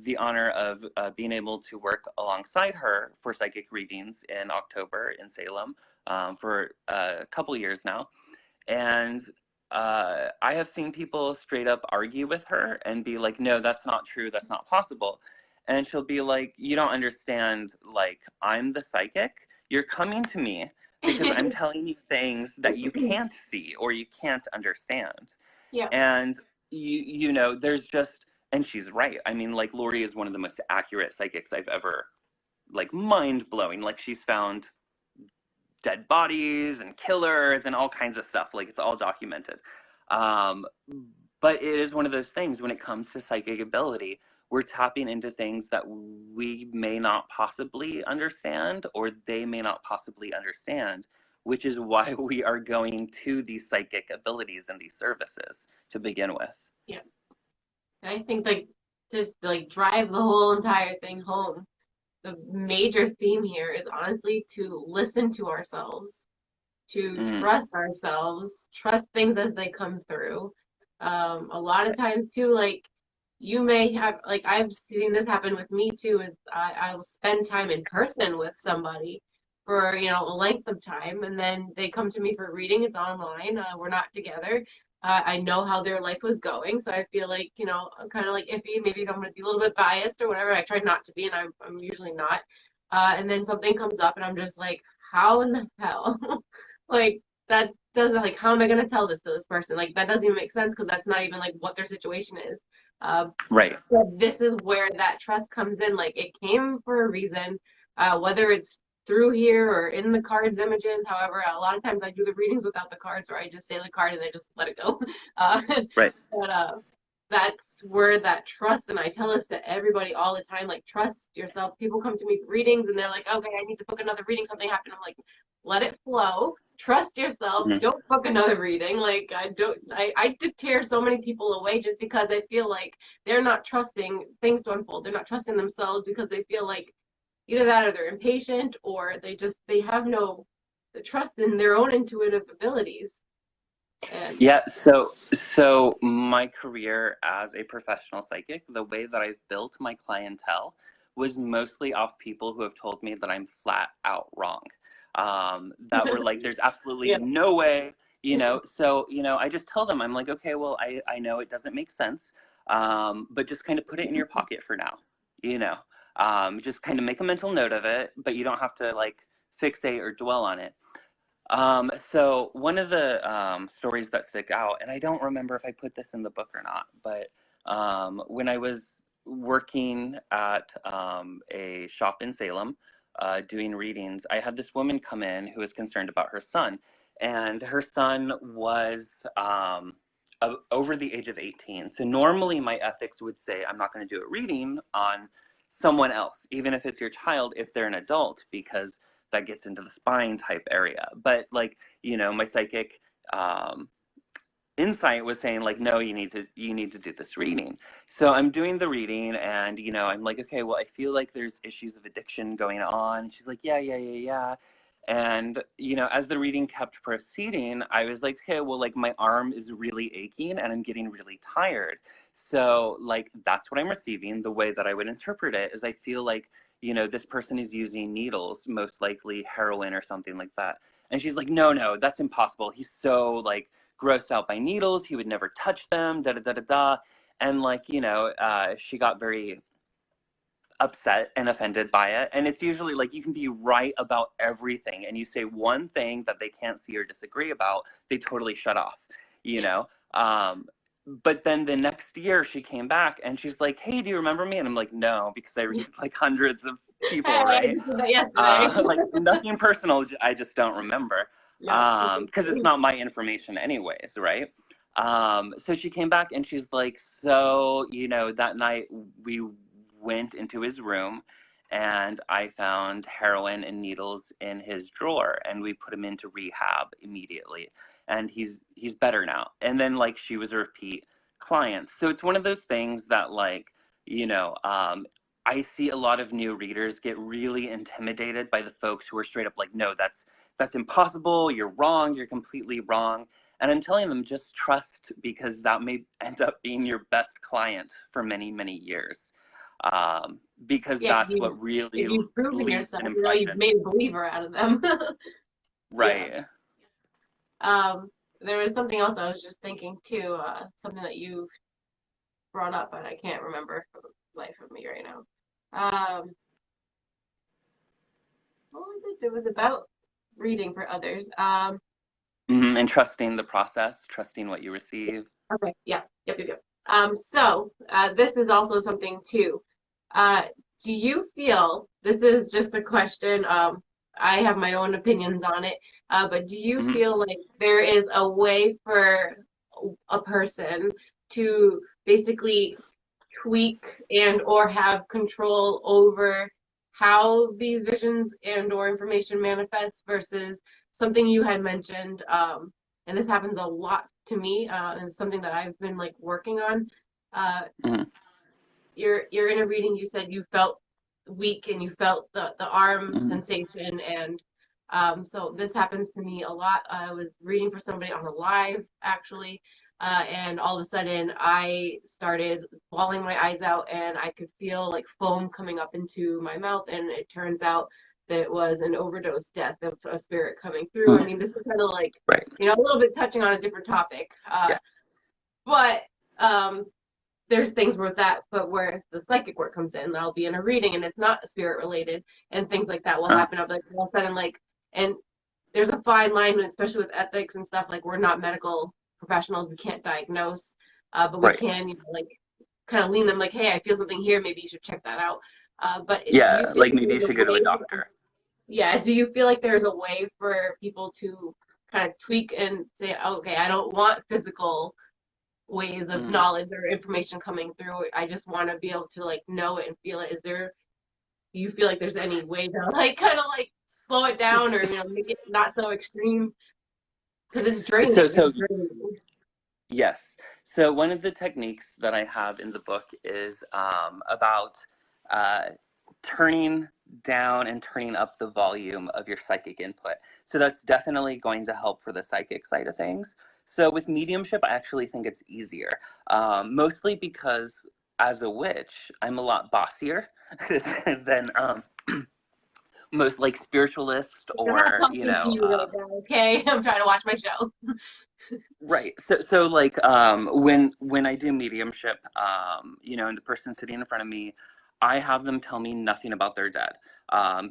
the honor of being able to work alongside her for psychic readings in October in Salem for a couple years now. And I have seen people straight up argue with her and be like, no, that's not true. That's not possible. And she'll be like, you don't understand. Like, I'm the psychic. You're coming to me because I'm telling you things that you can't see or you can't understand. Yeah. And you know, there's just, and she's right. I mean, like, Lori is one of the most accurate psychics I've ever, like, mind blowing. Like, she's found dead bodies and killers and all kinds of stuff. Like, it's all documented. But it is one of those things when it comes to psychic ability, we're tapping into things that we may not possibly understand, or they may not possibly understand, which is why we are going to these psychic abilities and these services to begin with. Yeah. And I think, like, just to, like, drive the whole entire thing home, the major theme here is honestly to listen to ourselves, to trust ourselves, trust things as they come through. A lot of times too, like, you may have, like, I've seen this happen with me too, is I will spend time in person with somebody for, you know, a length of time, and then they come to me for a reading. It's online. We're not together. I know how their life was going, so I feel like, you know, I'm kind of like iffy. Maybe I'm going to be a little bit biased or whatever. I try not to be, and I'm usually not. And then something comes up, and I'm just like, how in the hell? Like, that doesn't, like, how am I going to tell this to this person? Like, that doesn't even make sense because that's not even, like, what their situation is. Right. But this is where that trust comes in. Like, it came for a reason, whether it's through here or in the cards images. However, a lot of times I do the readings without the cards, or I just say the card and I just let it go. Right. But that's where that trust, and I tell this to everybody all the time, like, trust yourself. People come to me for readings and they're like, okay, I need to book another reading, something happened. I'm like, let it flow. Trust yourself. Don't book another reading. Like, I deter so many people away just because I feel like they're not trusting things to unfold. They're not trusting themselves because they feel like either that or they're impatient, or they have no trust in their own intuitive abilities. And Yeah, so my career as a professional psychic, the way that I've built my clientele was mostly off people who have told me that I'm flat out wrong. That were like, there's absolutely yeah. no way, you know. So, you know, I just tell them, I'm like, okay, well, I know it doesn't make sense, but just kind of put it in your pocket for now, you know. Just kind of make a mental note of it, but you don't have to, like, fixate or dwell on it. So one of the stories that stick out, and I don't remember if I put this in the book or not, but when I was working at a shop in Salem doing readings, I had this woman come in who was concerned about her son. And her son was over the age of 18. So normally my ethics would say I'm not going to do a reading on someone else, even if it's your child, if they're an adult, because that gets into the spine type area. But, like, you know, my psychic insight was saying, like, no, you need to do this reading. So I'm doing the reading, and, you know, I'm like, okay, well, I feel like there's issues of addiction going on. She's like, yeah. And, you know, as the reading kept proceeding, I was like, okay, well, like, my arm is really aching and I'm getting really tired. So, like, that's what I'm receiving. The way that I would interpret it is I feel like, you know, this person is using needles, most likely heroin or something like that. And she's like, no, that's impossible. He's so, like, grossed out by needles. He would never touch them, da-da-da-da-da. And, like, you know, she got very upset and offended by it. And it's usually like, you can be right about everything, and you say one thing that they can't see or disagree about, they totally shut off, you know. But then the next year she came back and she's like, hey, do you remember me? And I'm like, no, because I read like hundreds of people, right? I did that yesterday. Like, nothing personal, I just don't remember, because it's not my information anyways, right? So she came back and she's like, so, you know, that night we went into his room and I found heroin and needles in his drawer, and we put him into rehab immediately, and he's better now. And then, like, she was a repeat client. So it's one of those things that, like, you know, I see a lot of new readers get really intimidated by the folks who are straight up like, no, that's impossible. You're wrong. You're completely wrong. And I'm telling them, just trust, because that may end up being your best client for many, many years. Because Yeah, that's what if really you've proven leaves an yourself, you know, you've impression. made a believer out of them. Yeah. Right. There was something else I was just thinking too, something that you brought up, but I can't remember for the life of me right now. What was it? It was about reading for others. And trusting the process, trusting what you receive. Okay, yeah, yep. This is also something too. Uh, do you feel, this is just a question, I have my own opinions on it, but do you hmm feel like there is a way for a person to basically tweak and or have control over how these visions and or information manifests versus something you had mentioned, and this happens a lot to me, and something that I've been like working on. Uh, hmm you're in a reading, you said you felt weak and you felt the arm hmm sensation, and so this happens to me a lot. I was reading for somebody on a live actually, and all of a sudden I started bawling my eyes out and I could feel like foam coming up into my mouth, and it turns out that it was an overdose death of a spirit coming through. I mean, this is kind of like, Right. you know, a little bit touching on a different topic, Yeah. but um, there's things where that, but where the psychic work comes in, I'll be in a reading and it's not spirit related, and things like that will Uh, happen. I'll be like all of a sudden like, and there's a fine line, especially with ethics and stuff. Like we're not medical professionals, we can't diagnose, but we right. can, you know, like kind of lean them like, hey, I feel something here, maybe you should check that out. But do you Yeah. feel Like like maybe you there's a should go to a way? doctor. Yeah, do you feel like there's a way for people to kind of tweak and say, okay, I don't want physical ways of Mm. knowledge or information coming through. I just want to be able to like know it and feel it. Is there, do you feel like there's any way to like kind of like slow it down, S- or, you know, s- make it not so extreme? Because it's So, draining. so It's draining. yes. So one of the techniques that I have in the book is about uh, turning down and turning up the volume of your psychic input. So that's definitely going to help for the psychic side of things. So with mediumship, I actually think it's easier, mostly because as a witch, I'm a lot bossier than most like spiritualists I'm not or, talking to you right now, okay? I'm trying to watch my show. right. So like when I do mediumship, and the person sitting in front of me, I have them tell me nothing about their dead.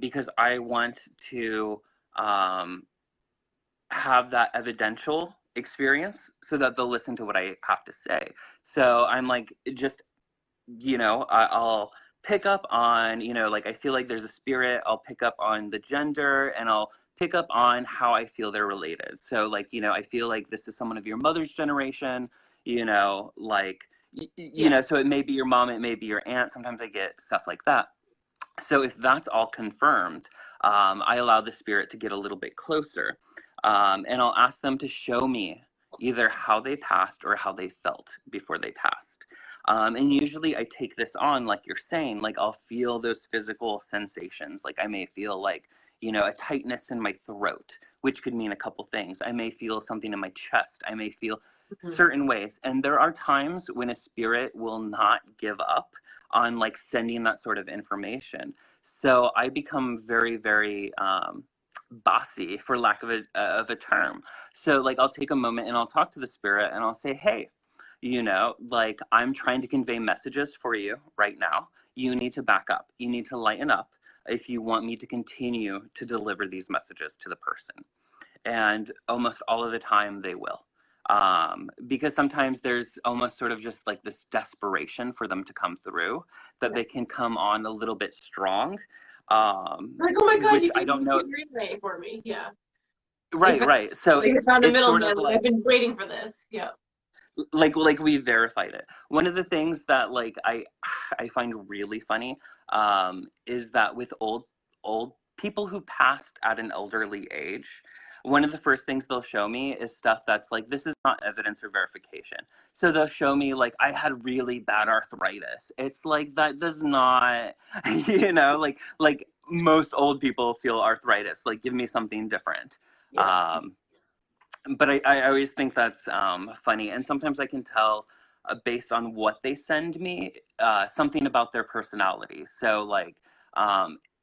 Because I want to um have that evidential experience so that they'll listen to what I have to say. So I'm like, just, I'll pick up on, like I feel like there's a spirit, I'll pick up on the gender, and I'll pick up on how I feel they're related. So like, I feel like this is someone of your mother's generation, like, Yeah. so it may be your mom, it may be your aunt. Sometimes I get stuff like that. So if that's all confirmed, I allow the spirit to get a little bit closer, and I'll ask them to show me either how they passed or how they felt before they passed. And usually I take this on, like you're saying, like I'll feel those physical sensations. Like I may feel like, a tightness in my throat, which could mean a couple things. I may feel something in my chest. I may feel Mhm. certain ways. And there are times when a spirit will not give up on like sending that sort of information. So I become very, very bossy, for lack of a term. So like I'll take a moment and I'll talk to the spirit and I'll say, hey, like I'm trying to convey messages for you right now. You need to back up. You need to lighten up if you want me to continue to deliver these messages to the person. And almost all of the time they will, because sometimes there's almost sort of just like this desperation for them to come through, that Yeah. they can come on a little bit strong, Like, oh my God, which you I can don't do know. relay for me. Yeah. They Right, found, right. So like, they it's found a it's sort middleman. of Like, I've like been waiting for this. Yeah. we verified it. One of the things that like I find really funny, is that with old people who passed at an elderly age, one of the first things they'll show me is stuff that's like, this is not evidence or verification. So they'll show me like, I had really bad arthritis. It's like, that does not, like most old people feel arthritis. Like, give me something different. Yeah. But I always think that's funny. And sometimes I can tell based on what they send me, something about their personality. So like,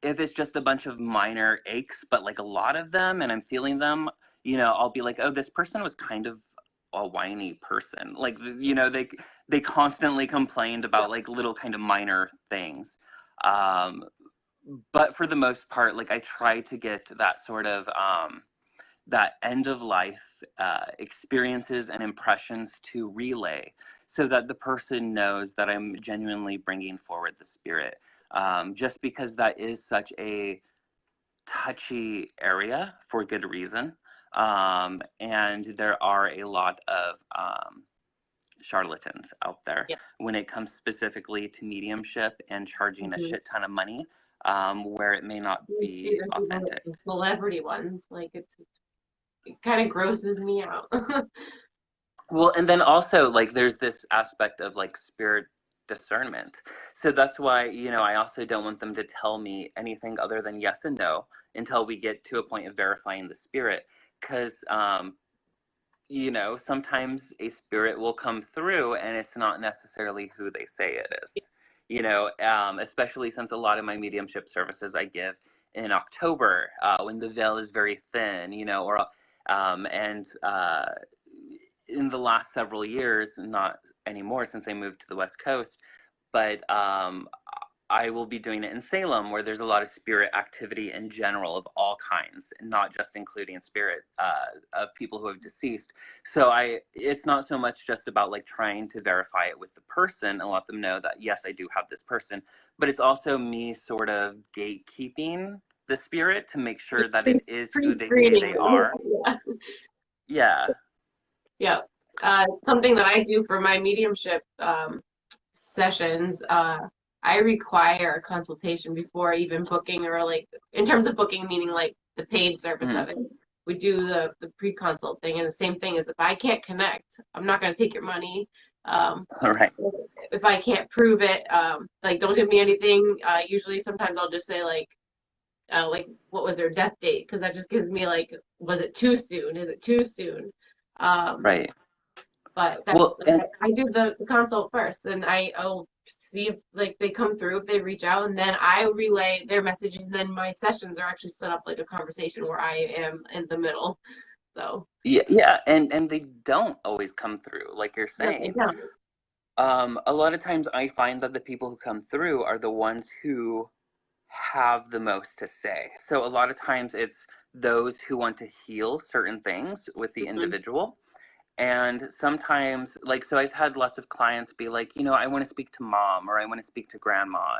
if it's just a bunch of minor aches, but like a lot of them and I'm feeling them, I'll be like, oh, this person was kind of a whiny person. Like, they constantly complained about like little kind of minor things. But for the most part, like I try to get that sort of, that end of life experiences and impressions to relay so that the person knows that I'm genuinely bringing forward the spirit. Just because that is such a touchy area for good reason. And there are a lot of charlatans out there when it comes specifically to mediumship and charging a shit ton of money, where it may not be authentic. The celebrity ones, like it kind of grosses me out. Well, and then also like there's this aspect of like spirit discernment. So that's why, I also don't want them to tell me anything other than yes and no until we get to a point of verifying the spirit. Because, sometimes a spirit will come through and it's not necessarily who they say it is. Especially since a lot of my mediumship services I give in October, when the veil is very thin, and in the last several years, not anymore since I moved to the West Coast, but I will be doing it in Salem, where there's a lot of spirit activity in general of all kinds, not just including spirit of people who have deceased. So it's not so much just about like trying to verify it with the person and let them know that, yes, I do have this person, but it's also me sort of gatekeeping the spirit to make sure that it is who they say they are. Yeah. Yeah. Something that I do for my mediumship sessions, I require a consultation before even booking, or like in terms of booking, meaning like the paid service of it. We do the pre-consult thing, and the same thing is if I can't connect, I'm not going to take your money. All right. If I can't prove it, like don't give me anything. Usually, sometimes I'll just say like what was their death date, because that just gives me like, was it too soon? Is it too soon? Right. But I do the consult first, and I'll see if like they come through, if they reach out, and then I relay their messages. And then my sessions are actually set up like a conversation where I am in the middle. So yeah, and they don't always come through, like you're saying. No, they don't. A lot of times I find that the people who come through are the ones who have the most to say. So a lot of times it's those who want to heal certain things with the individual. And sometimes, like, so I've had lots of clients be like, I want to speak to mom, or I want to speak to grandma,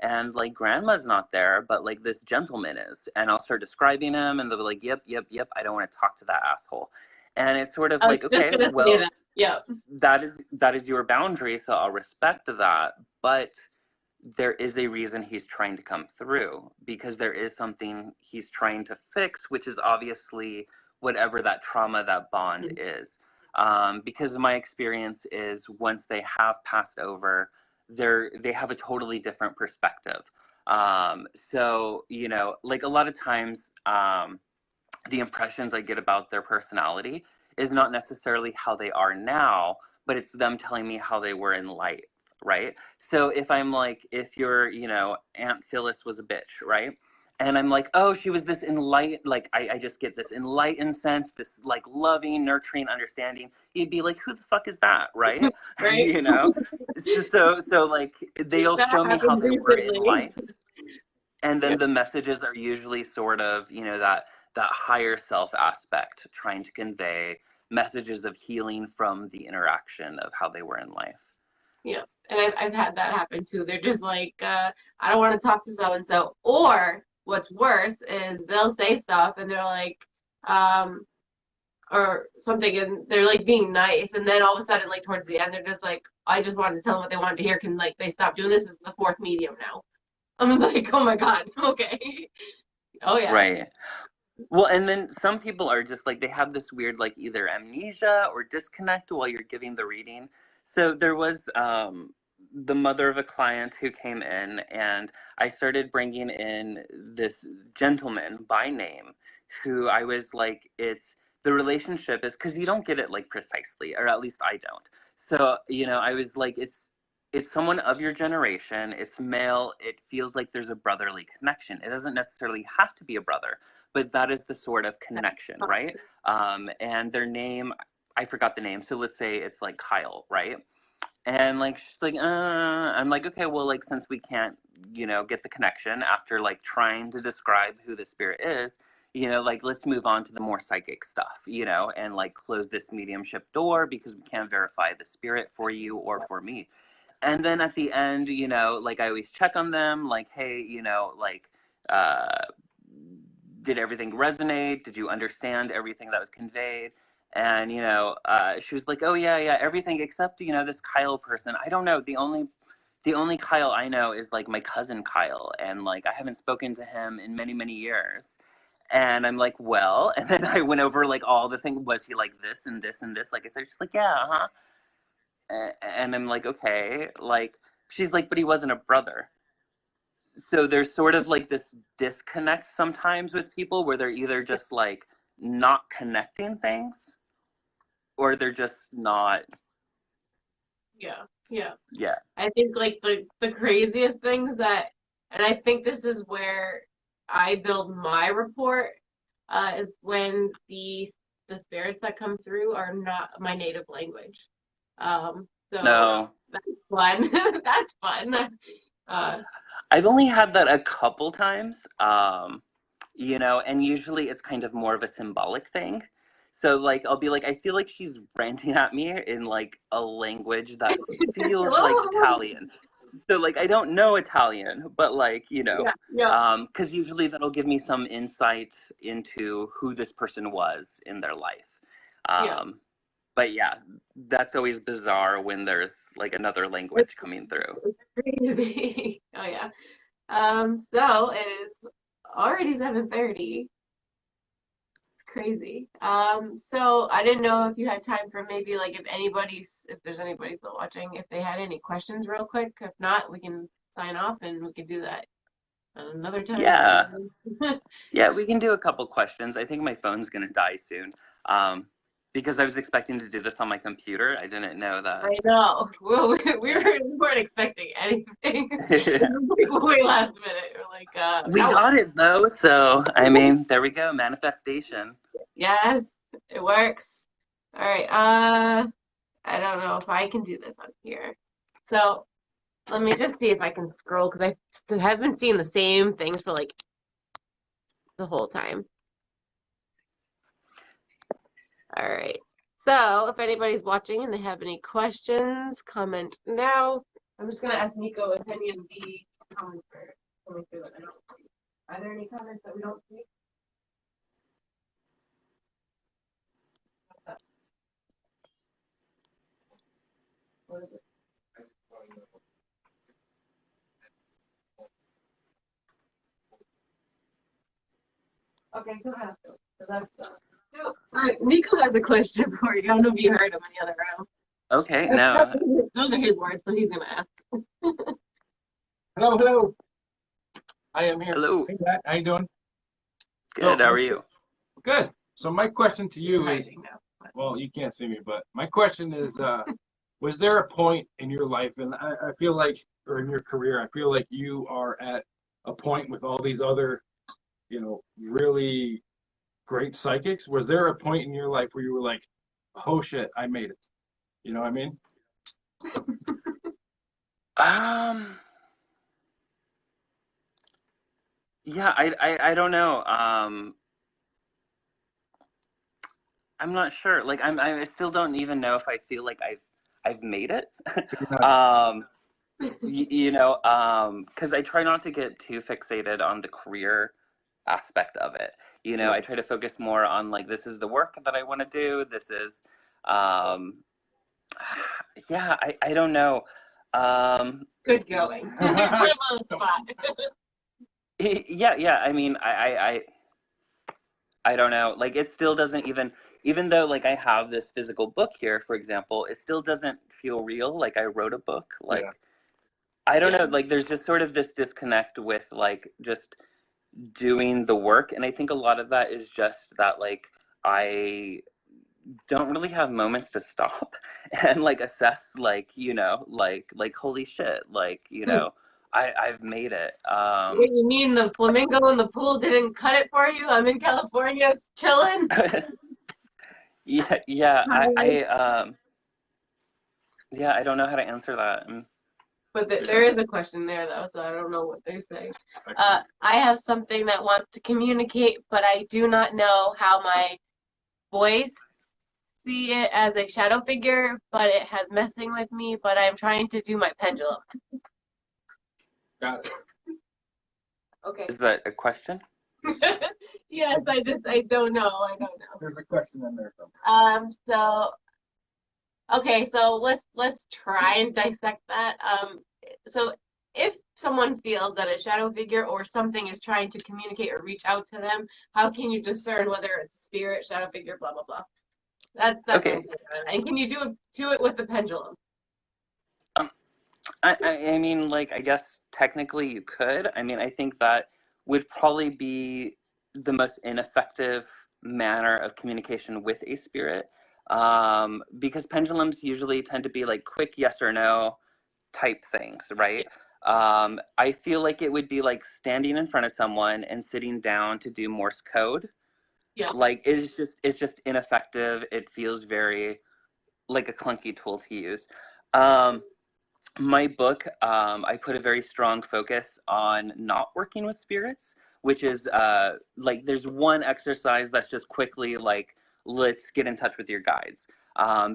and like grandma's not there, but like this gentleman is. And I'll start describing him and they'll be like, yep, I don't want to talk to that asshole. And it's sort of like, okay, well, that is your boundary, so I'll respect that. But there is a reason he's trying to come through, because there is something he's trying to fix, which is obviously whatever that trauma, that bond is. Because my experience is once they have passed over, they have a totally different perspective. So, like a lot of times, the impressions I get about their personality is not necessarily how they are now, but it's them telling me how they were in life. Right? So if I'm like, if your, Aunt Phyllis was a bitch, right? And I'm like, oh, she was this enlightened, like, I just get this enlightened sense, this like loving, nurturing understanding. You'd be like, who the fuck is that? Right? Right. So like, they'll show me how they were in life. And then the messages are usually sort of, that higher self aspect, trying to convey messages of healing from the interaction of how they were in life. Yeah. And I've had that happen too. They're just like, I don't want to talk to so and so. Or what's worse is they'll say stuff and they're like, or something, and they're like being nice, and then all of a sudden, like towards the end, they're just like, I just wanted to tell them what they wanted to hear. Can like they stop doing this? This is the fourth medium now. I'm like, oh my God, okay. Oh yeah. Right. Well, and then some people are just like, they have this weird, like, either amnesia or disconnect while you're giving the reading. So there was the mother of a client who came in, and I started bringing in this gentleman by name who I was like, it's the relationship is because you don't get it like precisely, or at least I don't. So, I was like, it's someone of your generation, it's male, it feels like there's a brotherly connection. It doesn't necessarily have to be a brother, but that is the sort of connection, right? And their name, I forgot the name, so let's say it's like Kyle, right? And like she's like, I'm like, okay, well, like, since we can't, get the connection after like trying to describe who the spirit is, like, let's move on to the more psychic stuff, and like close this mediumship door because we can't verify the spirit for you or for me. And then at the end, like, I always check on them, like, hey, like, uh, did everything resonate? Did you understand everything that was conveyed? And, she was like, oh, yeah, everything except, this Kyle person. I don't know. The only Kyle I know is like my cousin Kyle. And like, I haven't spoken to him in many, many years. And I'm like, well, and then I went over like all the things. Was he like this and this and this? Like I said, she's like, yeah, huh? And I'm like, okay. Like, she's like, but he wasn't a brother. So there's sort of like this disconnect sometimes with people where they're either just like not connecting things, or they're just not. Yeah, yeah. Yeah. I think like the craziest things that, and I think this is where I build my report, is when the spirits that come through are not my native language. So No. that's fun. That's fun. Uh, I've only had that a couple times, and usually it's kind of more of a symbolic thing. So, like, I'll be like, I feel like she's ranting at me in, like, a language that feels like Italian. So, like, I don't know Italian, but, like, yeah, yeah. because usually that'll give me some insight into who this person was in their life. Yeah. But yeah, that's always bizarre when there's, like, another language coming through. Crazy. Oh yeah. So it is already 7:30. It's crazy. So I didn't know if you had time for maybe like if there's anybody still watching, if they had any questions real quick. If not, we can sign off and we can do that another time or Yeah. Yeah, we can do a couple questions. I think my phone's gonna die soon. Because I was expecting to do this on my computer. I didn't know that. I know. Well, we weren't expecting anything. It was like way last minute. We're like, We that was got it though, so I mean, there we go, manifestation. yes, it works. All right. I don't know if I can do this on here. So let me just see if I can scroll because I have been seeing the same things for like the whole time. All right. So if anybody's watching and they have any questions, comment now. I'm just gonna ask Nico if any of the comments are coming through that I don't see. Are there any comments that we don't see? What is it? Okay, go ahead. So that's so, Nico has a question for you. I don't know if you heard him in the other room. Okay, no. Those are his words, so he's gonna ask. Hello, hello. I am here. Hello. Hey, Matt. How you doing? Good, how are you? Good. So my question to you is, Hiding now. well, you can't see me, but my question is, was there a point in your life, and I feel like, or in your career, I feel like you are at a point with all these other, really great psychics. Was there a point in your life where you were like, oh shit, I made it? You know what I mean? Yeah, I don't know. I'm not sure. Like, I still don't even know if I feel like I've made it. Because I try not to get too fixated on the career aspect of it. Yeah. I try to focus more on like, this is the work that I want to do. This is, yeah, I don't know. Good going. Put him on the spot. Yeah. I mean, I don't know. Like, it still doesn't even though like I have this physical book here, for example, it still doesn't feel real. Like I wrote a book. Like, Yeah. I don't Yeah. know. Like, there's just sort of this disconnect with like just doing the work. And I think a lot of that is just that like I don't really have moments to stop and like assess like, like holy shit, like, I've made it. Wait, you mean the flamingo in the pool didn't cut it for you? I'm in California chilling. Yeah, Hi. yeah, I don't know how to answer that. But there is a question there though, so I don't know what they're saying. Excellent. I have something that wants to communicate, but I do not know how my boys see it as a shadow figure, but it has messing with me, but I'm trying to do my pendulum. Got it. Okay. Is that a question? Yes, I don't know. I don't know. There's a question in there somewhere. So let's try and dissect that. So if someone feels that a shadow figure or something is trying to communicate or reach out to them, how can you discern whether it's spirit, shadow figure, blah blah blah? That's what I'm Okay. getting at. And can you do it with the pendulum? I mean, like, I guess technically you could. I mean, I think that would probably be the most ineffective manner of communication with a spirit, because pendulums usually tend to be like quick yes or no type things, right? I feel like it would be like standing in front of someone and sitting down to do Morse code. Yeah. Like, it's just ineffective. It feels very like a clunky tool to use. My book, I put a very strong focus on not working with spirits, which is like there's one exercise that's just quickly like, let's get in touch with your guides.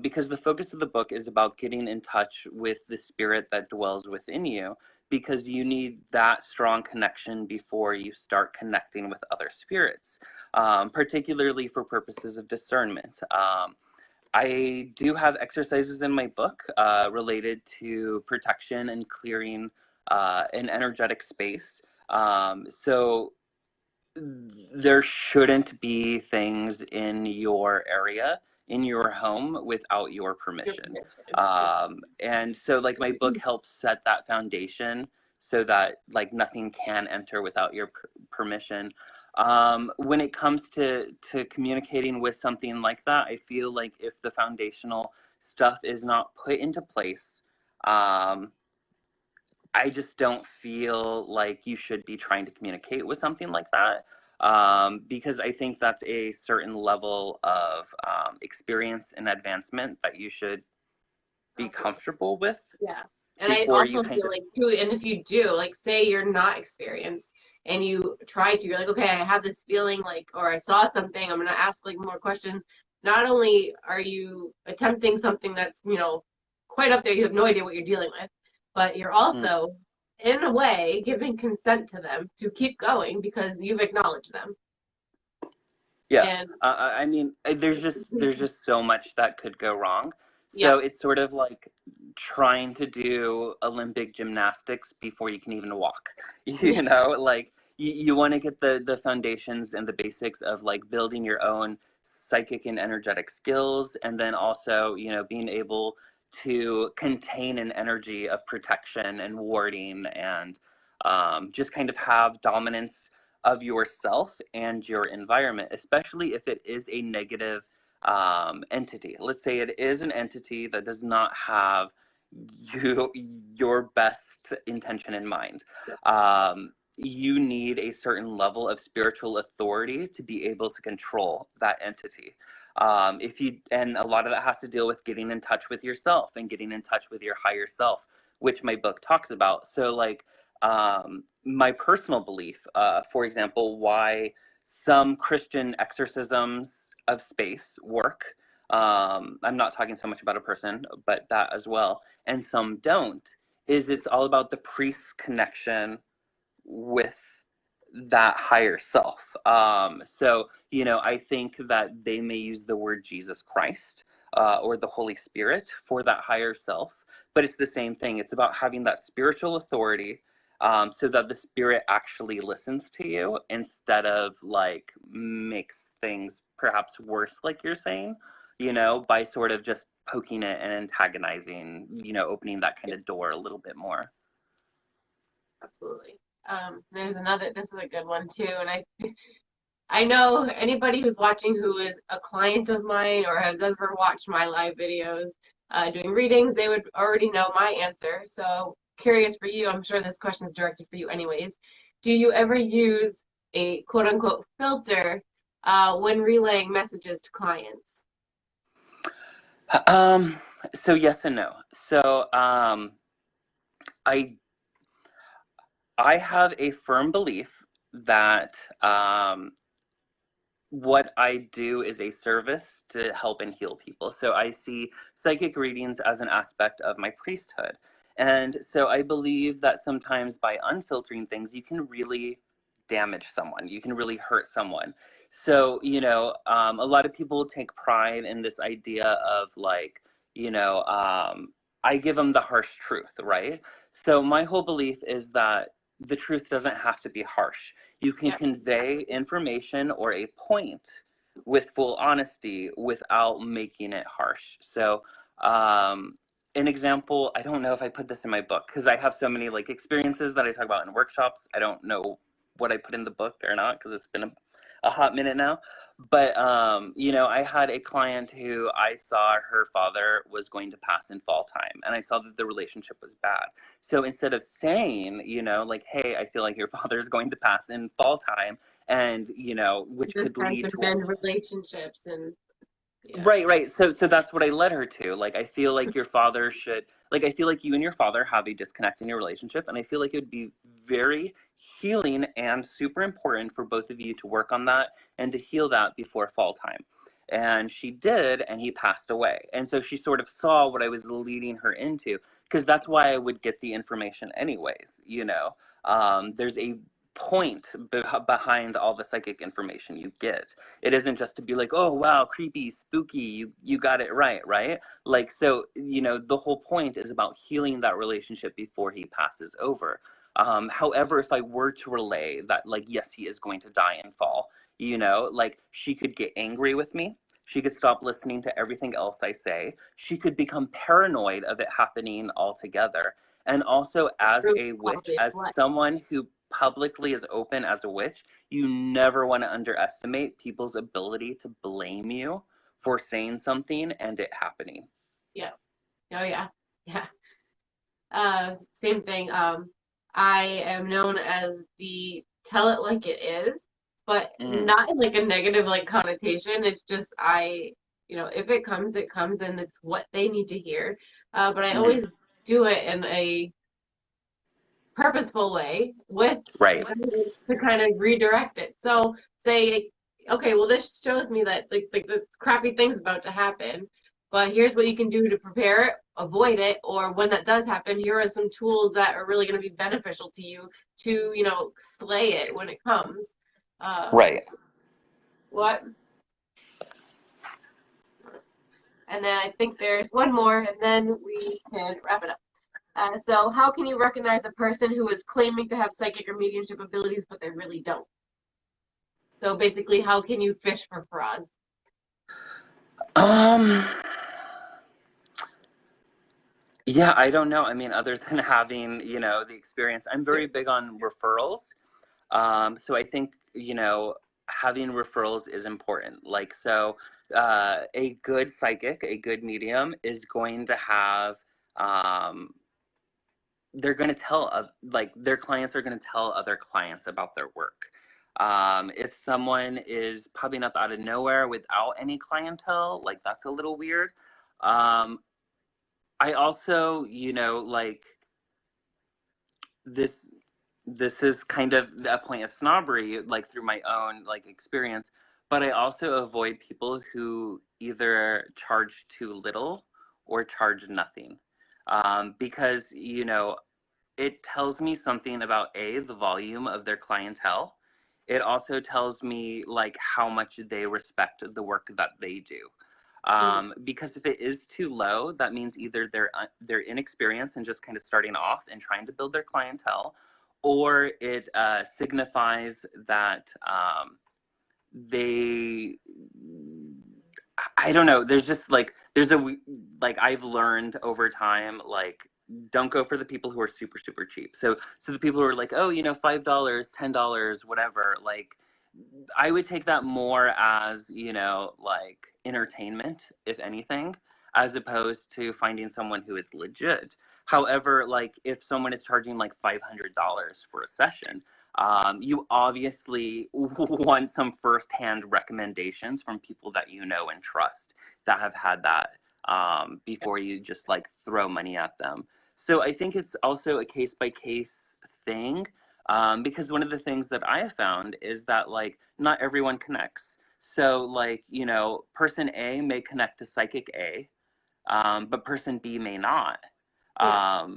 Because the focus of the book is about getting in touch with the spirit that dwells within you, because you need that strong connection before you start connecting with other spirits, particularly for purposes of discernment. I do have exercises in my book related to protection and clearing an energetic space. So there shouldn't be things in your area, in your home, without your permission. And so, like, my book helps set that foundation so that, like, nothing can enter without your permission. When it comes to communicating with something like that, I feel like if the foundational stuff is not put into place, I just don't feel like you should be trying to communicate with something like that, because I think that's a certain level of experience and advancement that you should be comfortable with Yeah. And I before you also kind feel of. like too, and if you do, like say you're not experienced and you try to, you're like, okay, I have this feeling like, or I saw something, I'm gonna ask like more questions. Not only are you attempting something that's, quite up there, you have no idea what you're dealing with, but you're Mm, also, in a way, giving consent to them to keep going because you've acknowledged them. yeah, And I mean, there's just so much that could go wrong. yeah, So it's sort of like trying to do Olympic gymnastics before you can even walk. yeah, Like you want to get the foundations and the basics of like building your own psychic and energetic skills, and then also, being able to contain an energy of protection and warding, and just kind of have dominance of yourself and your environment, especially if it is a negative entity. Let's say it is an entity that does not have your best intention in mind. You need a certain level of spiritual authority to be able to control that entity. And a lot of that has to deal with getting in touch with yourself and getting in touch with your higher self, which my book talks about. So, like, my personal belief, for example, why some Christian exorcisms of space work. I'm not talking so much about a person, but that as well. And some don't, is it's all about the priest's connection with that higher self. So, I think that they may use the word Jesus Christ or the Holy Spirit for that higher self, but it's the same thing. It's about having that spiritual authority so that the spirit actually listens to you instead of like makes things perhaps worse, like you're saying, by sort of just poking it and antagonizing, opening that kind of door a little bit more. Absolutely. This is a good one too, and I know anybody who's watching who is a client of mine or has ever watched my live videos doing readings, they would already know my answer. So curious for you, I'm sure this question is directed for you anyways. Do you ever use a quote unquote filter when relaying messages to clients? So yes and no. So I have a firm belief that what I do is a service to help and heal people. So I see psychic readings as an aspect of my priesthood. And so I believe that sometimes by unfiltering things, you can really damage someone. You can really hurt someone. So, a lot of people take pride in this idea of like, I give them the harsh truth, right? So my whole belief is that the truth doesn't have to be harsh. You can convey information or a point with full honesty without making it harsh. So, an example, I don't know if I put this in my book because I have so many like experiences that I talk about in workshops. I don't know what I put in the book or not because it's been a hot minute now. But, I had a client who I saw her father was going to pass in fall time, and I saw that the relationship was bad. So instead of saying, like, hey, I feel like your father's going to pass in fall time, and, which This could kind lead of to mend relationships and Right. So that's what I led her to. Like, I feel like your father should, like, I feel like you and your father have a disconnect in your relationship, and I feel like it would be very healing and super important for both of you to work on that and to heal that before fall time. And she did, and he passed away. And so she sort of saw what I was leading her into, because that's why I would get the information anyways. There's a point behind all the psychic information you get. It isn't just to be like, oh wow, creepy, spooky, you got it right? Like, so the whole point is about healing that relationship before he passes over. However, if I were to relay that, like, yes, he is going to die and fall, like, she could get angry with me. She could stop listening to everything else I say. She could become paranoid of it happening altogether. And also, as a witch, as someone who publicly is open as a witch, you never want to underestimate people's ability to blame you for saying something and it happening. Yeah. Oh yeah. Yeah. Same thing. I am known as the tell it like it is, but not in like a negative like connotation. It's just if it comes, it comes, and it's what they need to hear. But I always do it in a purposeful way with Right. to kind of redirect it. So say, okay, well this shows me that like this crappy thing's about to happen, but here's what you can do to prepare it, avoid it, or when that does happen, here are some tools that are really going to be beneficial to you to, slay it when it comes. Right. What? And then I think there's one more, and then we can wrap it up. So how can you recognize a person who is claiming to have psychic or mediumship abilities, but they really don't? So basically, how can you fish for frauds? Yeah, I don't know. I mean, other than having, the experience, I'm very big on referrals. So I think, having referrals is important. Like, so a good psychic, a good medium is going to have, they're going to tell, like, their clients are going to tell other clients about their work. If someone is popping up out of nowhere without any clientele, like, that's a little weird. I also, like, this is kind of a point of snobbery, like, through my own, like, experience, but I also avoid people who either charge too little or charge nothing. Because, it tells me something about the volume of their clientele. It also tells me, like, how much they respect the work that they do. Because if it is too low, that means either they're inexperienced and just kind of starting off and trying to build their clientele, or it signifies that they, I don't know, there's just like, like I've learned over time, like, don't go for the people who are super, super cheap. So the people who are like, oh, $5, $10, whatever, like, I would take that more as, like entertainment, if anything, as opposed to finding someone who is legit. However, like if someone is charging like $500 for a session, you obviously want some firsthand recommendations from people that you know and trust that have had that before you just like throw money at them. So I think it's also a case by case thing. Because one of the things that I have found is that like not everyone connects. So like, person A may connect to psychic A, but person B may not. Yeah.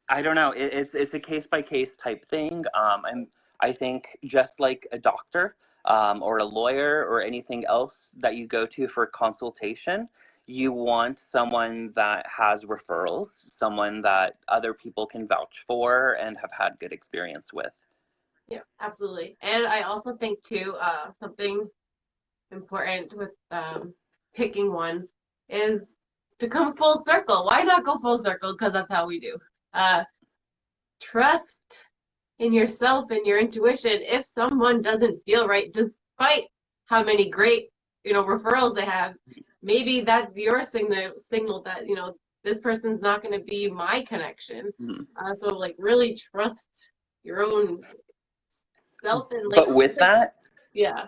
I don't know. It's a case by case type thing. I think just like a doctor or a lawyer or anything else that you go to for consultation, you want someone that has referrals, someone that other people can vouch for and have had good experience with. Yeah, absolutely. And I also think too, something important with picking one is to come full circle. Why not go full circle? Because that's how we do. Trust in yourself and your intuition. If someone doesn't feel right, despite how many great, referrals they have, maybe that's your signal that, this person's not going to be my connection. Mm-hmm. So like really trust your own self and like. But with that, yeah.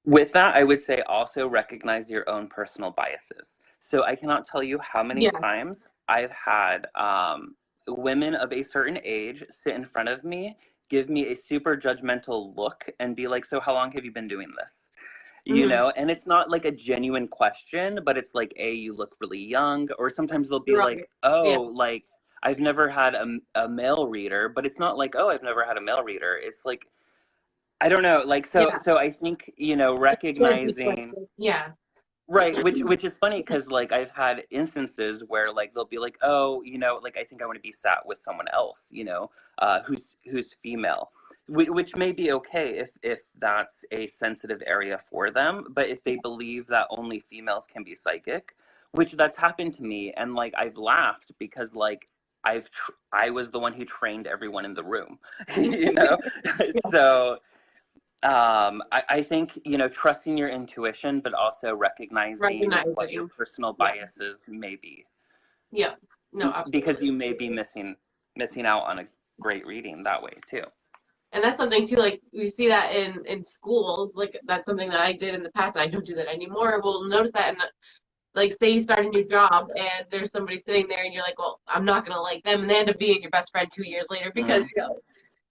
With that, I would say also recognize your own personal biases. So I cannot tell you how many Yes. times I've had women of a certain age sit in front of me, give me a super judgmental look, and be like, so how long have you been doing this? And it's not like a genuine question, but it's like, you look really young. Or sometimes they'll be Right. like, oh, Yeah. like, I've never had a male reader. But it's not like, oh, I've never had a male reader. It's like, I don't know, like, so Yeah. I think, recognizing, Yeah. right, which is funny because like I've had instances where like they'll be like, oh, like I think I want to be sat with someone else, who's female, which may be okay if that's a sensitive area for them, but if they believe that only females can be psychic, which that's happened to me, and like I've laughed because like I was the one who trained everyone in the room, so. I think, trusting your intuition, but also recognizing what your personal biases may be. Yeah. No, absolutely. Because you may be missing out on a great reading that way too. And that's something too, like you see that in schools, like that's something that I did in the past, and I don't do that anymore. We'll notice that, and like say you start a new job and there's somebody sitting there and you're like, well, I'm not gonna like them, and they end up being your best friend 2 years later because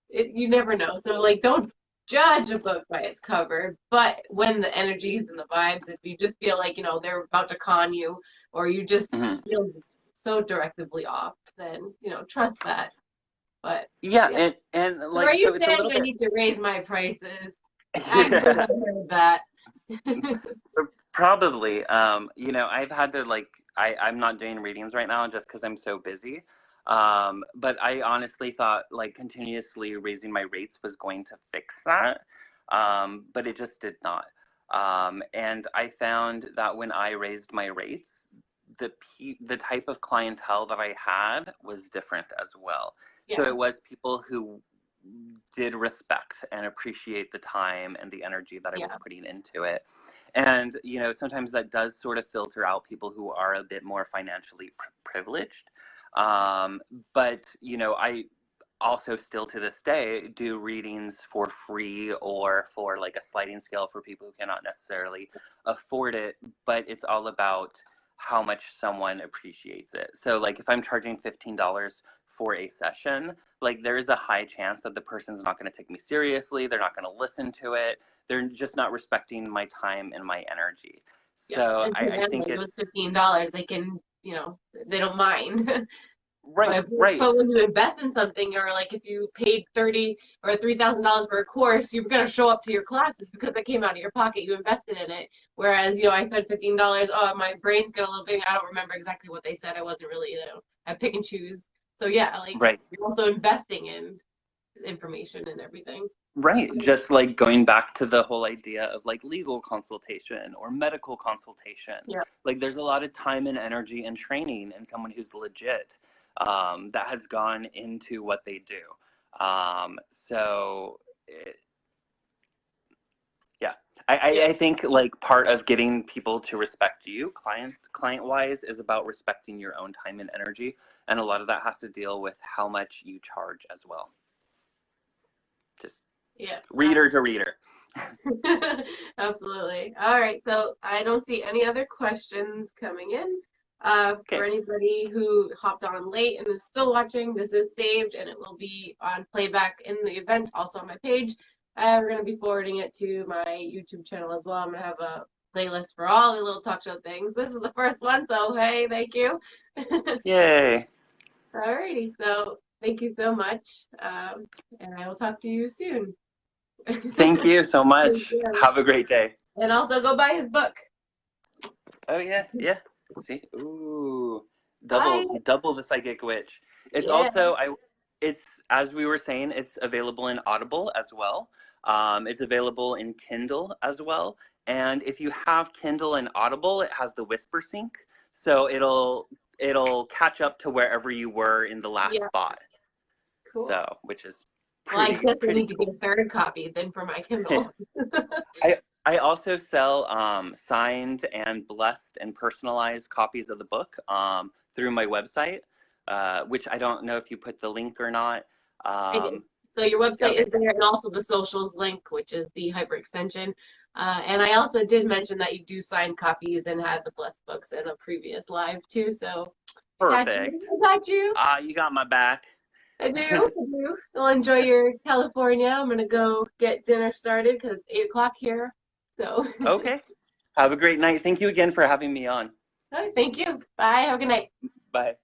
you never know. So like don't judge a book by its cover, but when the energies and the vibes, if you just feel like they're about to con you, or you just feels so directly off, then trust that. But yeah. And like, are you so saying I need to raise my prices? I heard that. Probably. I've had to like, I'm not doing readings right now just because I'm so busy. But I honestly thought like continuously raising my rates was going to fix that. But it just did not. And I found that when I raised my rates, the type of clientele that I had was different as well. Yeah. So it was people who did respect and appreciate the time and the energy that I was putting into it. And, sometimes that does sort of filter out people who are a bit more financially privileged. But, I also still to this day do readings for free or for like a sliding scale for people who cannot necessarily afford it. But it's all about how much someone appreciates it. So like if I'm charging $15 for a session, like there is a high chance that the person's not going to take me seriously. They're not going to listen to it. They're just not respecting my time and my energy. So I think it's $15. They can, they don't mind. Right. But when you invest in something, or like if you paid $30 or $3,000 for a course, you're gonna show up to your classes because it came out of your pocket. You invested in it. Whereas, I spent $15. Oh, my brain's got a little bit. I don't remember exactly what they said. I wasn't really, I pick and choose. So yeah, like Right. you're also investing in information and everything. Right. Just like going back to the whole idea of like legal consultation or medical consultation. Yeah. Like there's a lot of time and energy and training in someone who's legit that has gone into what they do. So yeah, I think like part of getting people to respect you, client wise, is about respecting your own time and energy, and a lot of that has to deal with how much you charge as well. Just reader to reader. Absolutely. All right, so I don't see any other questions coming in. For anybody who hopped on late and is still watching, this is saved and it will be on playback in the event, also on my page. We're going to be forwarding it to my YouTube channel as well. I'm going to have a playlist for all the little talk show things. This is the first one, so hey, thank you. Yay. Alrighty, so thank you so much, and I will talk to you soon. Thank you so much. Have a great day. And also go buy his book. Oh yeah. See, ooh, double the psychic witch. It's also it's, as we were saying, it's available in Audible as well. It's available in Kindle as well. And if you have Kindle and Audible, it has the whisper sync, so it'll catch up to wherever you were in the last spot. Cool. So, which is I guess I need to cool. get a third copy then for my Kindle. I also sell signed and blessed and personalized copies of the book through my website, which I don't know if you put the link or not. I did. So your website is there, and also the socials link, which is the hyperextension. And I also did mention that you do sign copies and had the blessed books in a previous live too. So perfect. I got you. You got my back. I do. Well, enjoy your California. I'm gonna go get dinner started because it's 8 o'clock here. So. Okay. Have a great night. Thank you again for having me on. All right, thank you. Bye. Have a good night. Bye.